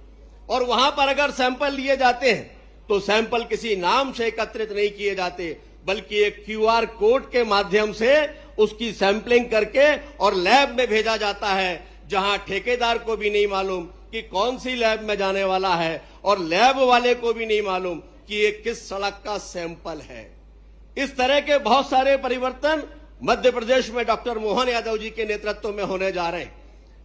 और वहां पर अगर सैंपल लिए जाते हैं तो सैंपल किसी नाम से एकत्रित नहीं किए जाते बल्कि एक क्यूआर कोड के माध्यम से उसकी सैंपलिंग करके और लैब में भेजा जाता है, जहां ठेकेदार को भी नहीं मालूम कि कौन सी लैब में जाने वाला है और लैब वाले को भी नहीं मालूम कि ये किस सड़क का सैंपल है। इस तरह के बहुत सारे परिवर्तन मध्य प्रदेश में डॉक्टर मोहन यादव जी के नेतृत्व में होने जा रहे हैं।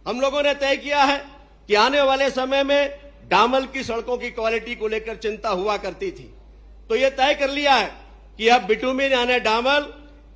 हम लोगों ने तय किया है कि आने वाले समय में डामल की सड़कों की क्वालिटी को लेकर चिंता हुआ करती थी, तो यह तय कर लिया है कि अब बिटुमिन यानी डामल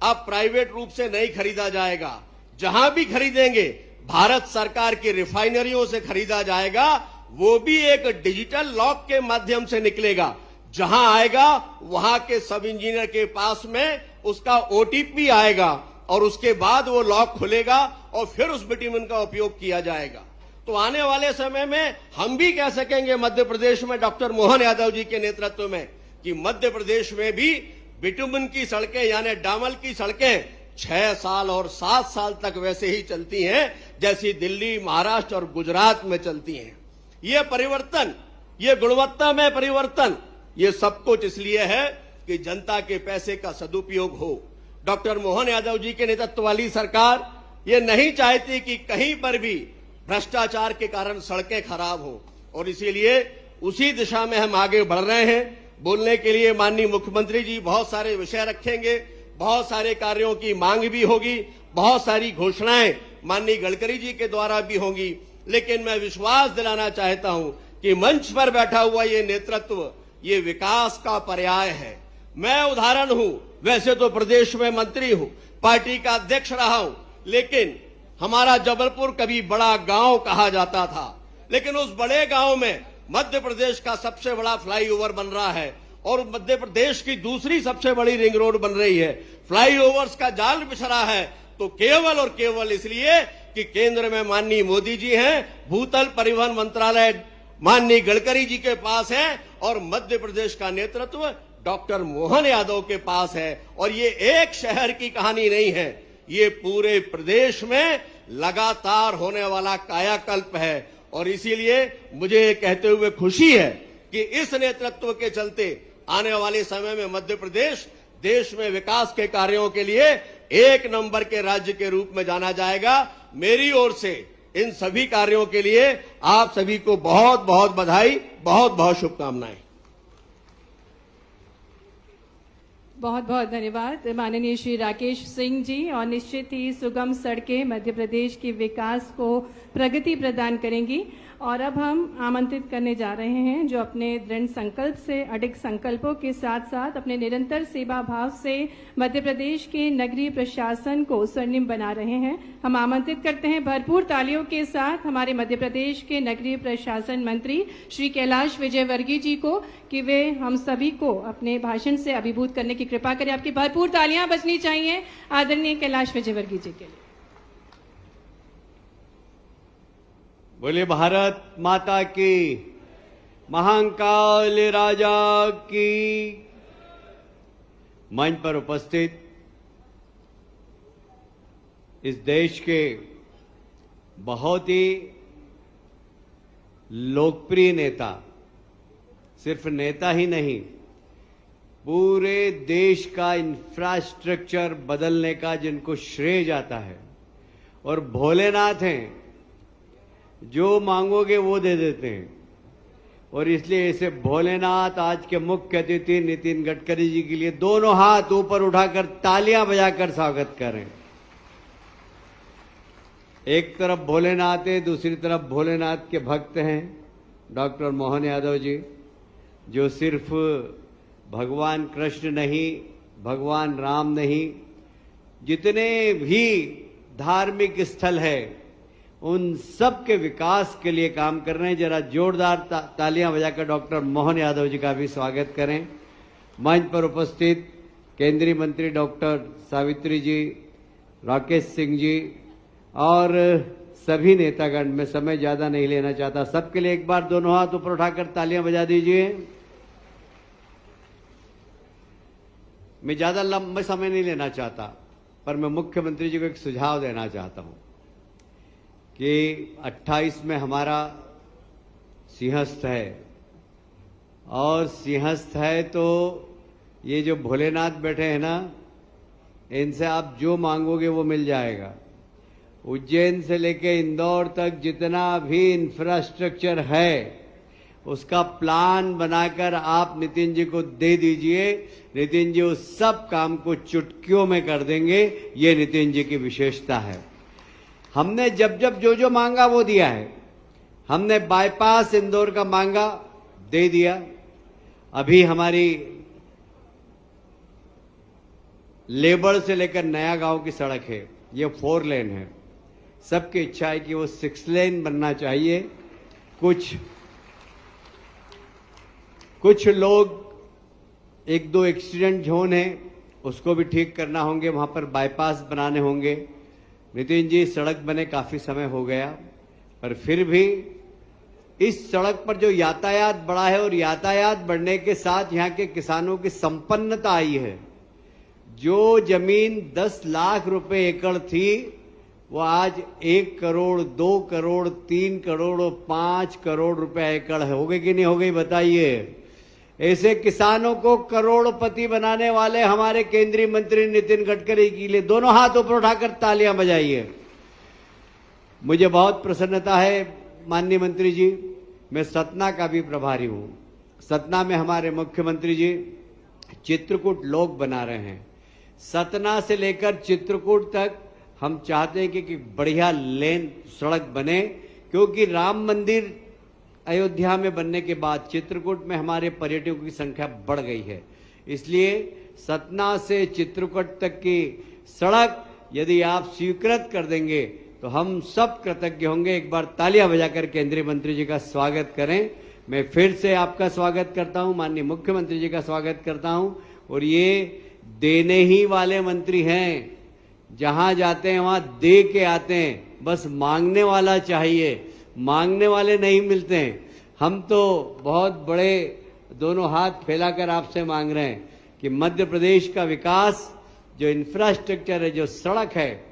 अब प्राइवेट रूप से नहीं खरीदा जाएगा। जहां भी खरीदेंगे भारत सरकार की रिफाइनरियों से खरीदा जाएगा, वो भी एक डिजिटल लॉक के माध्यम से निकलेगा। जहां आएगा वहां के सब इंजीनियर के पास में उसका ओटीपी आएगा और उसके बाद वो लॉक खुलेगा और फिर उस बिटुमिन का उपयोग किया जाएगा। तो आने वाले समय में हम भी कह सकेंगे मध्य प्रदेश में डॉक्टर मोहन यादव जी के नेतृत्व में कि मध्य प्रदेश में भी बिटुमिन की सड़कें यानी डामल की सड़कें 6 साल और 7 साल तक वैसे ही चलती हैं जैसी दिल्ली, महाराष्ट्र और गुजरात में चलती हैं। ये परिवर्तन, ये गुणवत्ता में परिवर्तन, ये सब कुछ इसलिए है कि जनता के पैसे का सदुपयोग हो। डॉक्टर मोहन यादव जी के नेतृत्व वाली सरकार ये नहीं चाहती कि कहीं पर भी भ्रष्टाचार के कारण सड़कें खराब हो, और इसीलिए उसी दिशा में हम आगे बढ़ रहे हैं। बोलने के लिए माननीय मुख्यमंत्री जी बहुत सारे विषय रखेंगे, बहुत सारे कार्यों की मांग भी होगी, बहुत सारी घोषणाएं माननीय गडकरी जी के द्वारा भी होंगी, लेकिन मैं विश्वास दिलाना चाहता हूं कि मंच पर बैठा हुआ ये नेतृत्व ये विकास का पर्याय है। मैं उदाहरण हूं, वैसे तो प्रदेश में मंत्री हूं, पार्टी का अध्यक्ष रहा हूं, लेकिन हमारा जबलपुर कभी बड़ा गांव कहा जाता था, लेकिन उस बड़े गांव में मध्य प्रदेश का सबसे बड़ा फ्लाईओवर बन रहा है और मध्य प्रदेश की दूसरी सबसे बड़ी रिंग रोड बन रही है। फ्लाईओवर्स का जाल बिछ रहा है तो केवल और केवल इसलिए कि केंद्र में माननीय मोदी जी हैं, भूतल परिवहन मंत्रालय माननीय गडकरी जी के पास है और मध्य प्रदेश का नेतृत्व डॉक्टर मोहन यादव के पास है। और ये एक शहर की कहानी नहीं है, ये पूरे प्रदेश में लगातार होने वाला कायाकल्प है। और इसीलिए मुझे कहते हुए खुशी है कि इस नेतृत्व के चलते आने वाले समय में मध्य प्रदेश देश में विकास के कार्यों के लिए 1 नंबर के राज्य के रूप में जाना जाएगा। मेरी ओर से इन सभी कार्यों के लिए आप सभी को बहुत बहुत बधाई, बहुत बहुत शुभकामनाएं। बहुत बहुत धन्यवाद माननीय श्री राकेश सिंह जी। और निश्चित ही सुगम सड़कें मध्य प्रदेश के विकास को प्रगति प्रदान करेंगी। और अब हम आमंत्रित करने जा रहे हैं जो अपने दृढ़ संकल्प से अडिग संकल्पों के साथ साथ अपने निरंतर सेवा भाव से मध्य प्रदेश के नगरीय प्रशासन को स्वर्णिम बना रहे हैं। हम आमंत्रित करते हैं भरपूर तालियों के साथ हमारे मध्य प्रदेश के नगरीय प्रशासन मंत्री श्री कैलाश विजयवर्गीय जी को कि वे हम सभी को अपने भाषण से अभिभूत करने की कृपा करें। आपकी भरपूर तालियां बजनी चाहिए आदरणीय कैलाश विजयवर्गीय जी के लिए। बोले भारत माता की, महाकाल राजा की। मंच पर उपस्थित इस देश के बहुत ही लोकप्रिय नेता, सिर्फ नेता ही नहीं, पूरे देश का इंफ्रास्ट्रक्चर बदलने का जिनको श्रेय जाता है, और भोलेनाथ हैं, जो मांगोगे वो दे देते हैं। और इसलिए इसे भोलेनाथ आज के मुख्य अतिथि नितिन गडकरी जी के लिए दोनों हाथ ऊपर उठाकर तालियां बजाकर स्वागत करें। एक तरफ भोलेनाथ है, दूसरी तरफ भोलेनाथ के भक्त हैं डॉक्टर मोहन यादव जी, जो सिर्फ भगवान कृष्ण नहीं, भगवान राम नहीं, जितने भी धार्मिक स्थल है उन सब के विकास के लिए काम कर रहे हैं। जरा जोरदार तालियां बजाकर डॉक्टर मोहन यादव जी का भी स्वागत करें। मंच पर उपस्थित केंद्रीय मंत्री डॉक्टर सावित्री जी, राकेश सिंह जी और सभी नेतागण, मैं समय ज्यादा नहीं लेना चाहता, सबके लिए एक बार दोनों हाथ ऊपर उठाकर तालियां बजा दीजिए। मैं ज्यादा लंबा समय नहीं लेना चाहता, पर मैं मुख्यमंत्री जी को एक सुझाव देना चाहता हूं कि 28 में हमारा सिंहस्थ है, और सिंहस्थ है तो ये जो भोलेनाथ बैठे हैं ना, इनसे आप जो मांगोगे वो मिल जाएगा। उज्जैन से लेके इंदौर तक जितना भी इंफ्रास्ट्रक्चर है उसका प्लान बनाकर आप नितिन जी को दे दीजिए। नितिन जी उस सब काम को चुटकियों में कर देंगे। ये नितिन जी की विशेषता है। हमने जब जब जो जो मांगा वो दिया है। हमने बाईपास इंदौर का मांगा, दे दिया। अभी हमारी लेबर से लेकर नया गांव की सड़क है, ये 4 लेन है। सबकी इच्छा है कि वो 6 लेन बनना चाहिए। कुछ लोग 1-2 एक्सीडेंट जोन है, उसको भी ठीक करना होंगे, वहां पर बाईपास बनाने होंगे। नितिन जी, सड़क बने काफी समय हो गया, पर फिर भी इस सड़क पर जो यातायात बढ़ा है और यातायात बढ़ने के साथ यहाँ के किसानों की संपन्नता आई है। जो जमीन 10 लाख रुपए एकड़ थी वो आज 1 करोड़, 2 करोड़, 3 करोड़ और 5 करोड़ रुपए एकड़ हो गई कि नहीं हो गई, बताइए। ऐसे किसानों को करोड़पति बनाने वाले हमारे केंद्रीय मंत्री नितिन गडकरी के लिए दोनों हाथ ऊपर उठाकर तालियां बजाइए। मुझे बहुत प्रसन्नता है माननीय मंत्री जी, मैं सतना का भी प्रभारी हूं। सतना में हमारे मुख्यमंत्री जी चित्रकूट लोक बना रहे हैं। सतना से लेकर चित्रकूट तक हम चाहते हैं कि बढ़िया लेन सड़क बने, क्योंकि राम मंदिर अयोध्या में बनने के बाद चित्रकूट में हमारे पर्यटकों की संख्या बढ़ गई है। इसलिए सतना से चित्रकूट तक की सड़क यदि आप स्वीकृत कर देंगे तो हम सब कृतज्ञ होंगे। एक बार तालियां बजाकर केंद्रीय मंत्री जी का स्वागत करें। मैं फिर से आपका स्वागत करता हूं, माननीय मुख्यमंत्री जी का स्वागत करता हूं। और ये देने ही वाले मंत्री हैं, जहां जाते हैं वहां दे के आते हैं। बस मांगने वाला चाहिए, मांगने वाले नहीं मिलते हैं। हम तो बहुत बड़े दोनों हाथ फैलाकर आपसे मांग रहे हैं कि मध्य प्रदेश का विकास, जो इंफ्रास्ट्रक्चर है, जो सड़क है,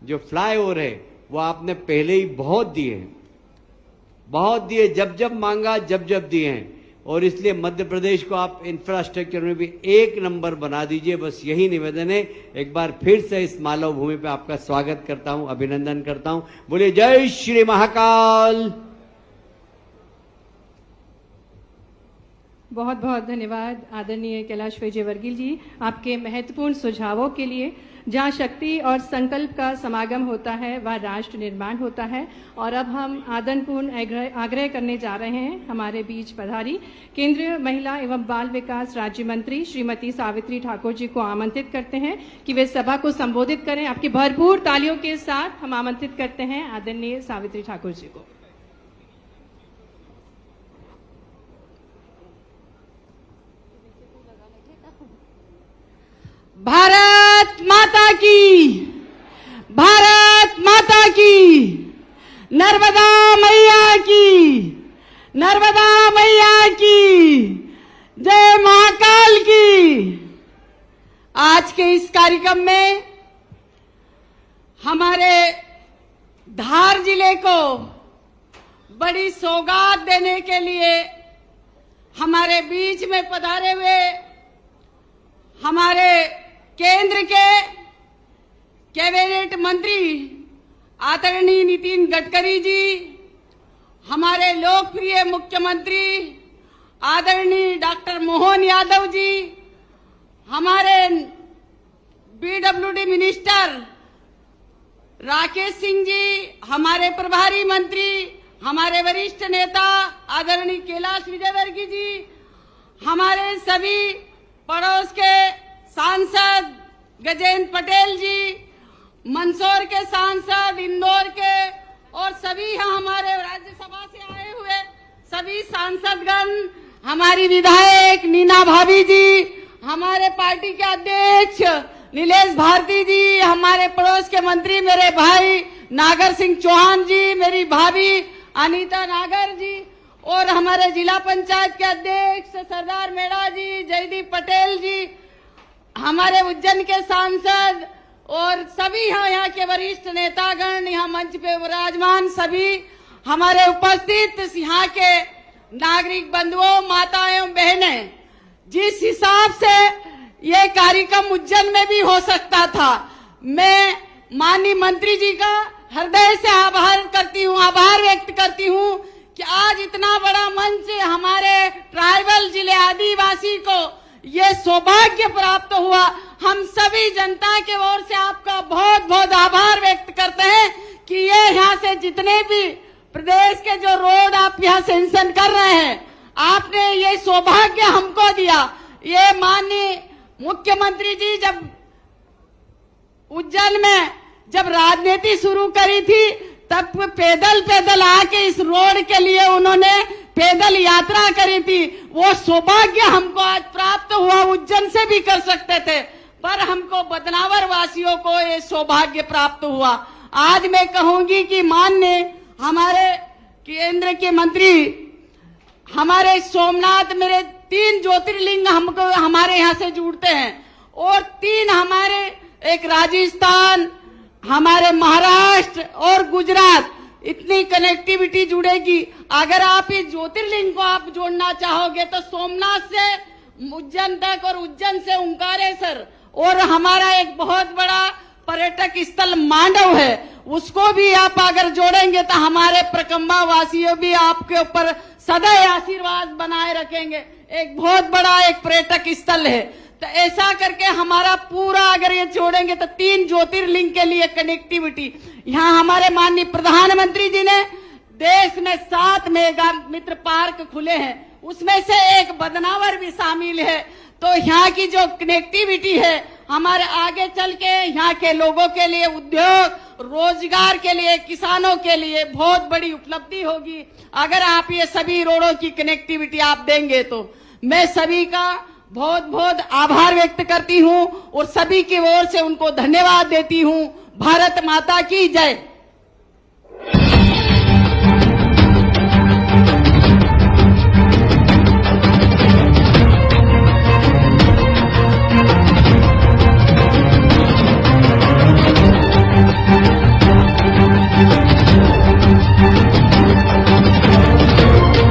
जो फ्लाईओवर है, वो आपने पहले ही बहुत दिए हैं, बहुत दिए, जब जब मांगा जब जब दिए हैं। और इसलिए मध्य प्रदेश को आप इंफ्रास्ट्रक्चर में भी 1 नंबर बना दीजिए, बस यही निवेदन है। एक बार फिर से इस मालव भूमि पे आपका स्वागत करता हूं, अभिनंदन करता हूं। बोलिए जय श्री महाकाल। बहुत बहुत धन्यवाद आदरणीय कैलाश विजयवर्गीय जी आपके महत्वपूर्ण सुझावों के लिए। जहाँ शक्ति और संकल्प का समागम होता है वह राष्ट्र निर्माण होता है। और अब हम आदरपूर्ण आग्रह करने जा रहे हैं हमारे बीच पधारी केंद्रीय महिला एवं बाल विकास राज्य मंत्री श्रीमती सावित्री ठाकुर जी को आमंत्रित करते हैं कि वे सभा को संबोधित करें। आपकी भरपूर तालियों के साथ हम आमंत्रित करते हैं आदरणीय सावित्री ठाकुर जी को। भारत माता की, भारत माता की, नर्मदा मैया की, नर्मदा मैया की, जय महाकाल की। आज के इस कार्यक्रम में हमारे धार जिले को बड़ी सौगात देने के लिए हमारे बीच में पधारे हुए हमारे केंद्र के कैबिनेट मंत्री आदरणीय नितिन गडकरी जी, हमारे लोकप्रिय मुख्यमंत्री आदरणीय डॉक्टर मोहन यादव जी, हमारे बीडब्ल्यूडी मिनिस्टर राकेश सिंह जी, हमारे प्रभारी मंत्री, हमारे वरिष्ठ नेता आदरणीय कैलाश विजयवर्गीय जी, हमारे सभी पड़ोस के सांसद गजेंद्र पटेल जी, मंदसौर के सांसद, इंदौर के और सभी हमारे राज्यसभा से आए हुए सभी सांसदगण, हमारी विधायक नीना भाभी जी, हमारे पार्टी के अध्यक्ष नीलेश भारती जी, हमारे पड़ोस के मंत्री मेरे भाई नागर सिंह चौहान जी, मेरी भाभी अनीता नागर जी और हमारे जिला पंचायत के अध्यक्ष सरदार मेड़ा जी, जयदीप पटेल जी, हमारे उज्जैन के सांसद और सभी यहाँ के वरिष्ठ नेतागण, यहाँ मंच पे विराजमान सभी हमारे उपस्थित यहाँ के नागरिक बंधुओं, माताएं बहनें, जिस हिसाब से ये कार्यक्रम उज्जैन में भी हो सकता था, मैं माननीय मंत्री जी का हृदय से आभार व्यक्त करती हूँ कि आज इतना बड़ा मंच हमारे ट्राइबल जिले आदिवासी को ये सौभाग्य प्राप्त हुआ। हम सभी जनता के ओर से आपका बहुत बहुत आभार व्यक्त करते हैं कि ये यहाँ से जितने भी प्रदेश के जो रोड आप यहाँ सेंशन कर रहे हैं, आपने ये सौभाग्य हमको दिया। ये माननीय मुख्यमंत्री जी जब उज्जैन में जब राजनीति शुरू करी थी तब पैदल आके इस रोड के लिए उन्होंने पैदल यात्रा करी थी। वो सौभाग्य हमको आज प्राप्त हुआ, उज्जैन से भी कर सकते थे, पर हमको बदनावर वासियों को ये सौभाग्य प्राप्त हुआ। आज मैं कहूंगी कि माननीय हमारे केंद्र के मंत्री, हमारे सोमनाथ, मेरे 3 ज्योतिर्लिंग हमको हमारे यहाँ से जुड़ते हैं और 3 हमारे, एक राजस्थान, हमारे महाराष्ट्र और गुजरात, इतनी कनेक्टिविटी जुड़ेगी। अगर आप इस ज्योतिर्लिंग को आप जोड़ना चाहोगे तो सोमनाथ से उज्जैन तक और उज्जैन से ओंकारेश्वर, और हमारा एक बहुत बड़ा पर्यटक स्थल मांडव है, उसको भी आप अगर जोड़ेंगे तो हमारे प्रकम्बा वासियों भी आपके ऊपर सदैव आशीर्वाद बनाए रखेंगे। एक बहुत बड़ा एक पर्यटक स्थल है, तो ऐसा करके हमारा पूरा अगर ये जोड़ेंगे तो 3 ज्योतिर्लिंग के लिए कनेक्टिविटी। यहाँ हमारे माननीय प्रधानमंत्री जी ने देश में 7 मेगा मित्र पार्क खुले हैं, उसमें से एक बदनावर भी शामिल है। तो यहाँ की जो कनेक्टिविटी है हमारे आगे चल के यहाँ के लोगों के लिए, उद्योग रोजगार के लिए, किसानों के लिए बहुत बड़ी उपलब्धि होगी अगर आप ये सभी रोडों की कनेक्टिविटी आप देंगे। तो मैं सभी का बहुत बहुत आभार व्यक्त करती हूँ और सभी की ओर से उनको धन्यवाद देती हूँ। भारत माता की जय।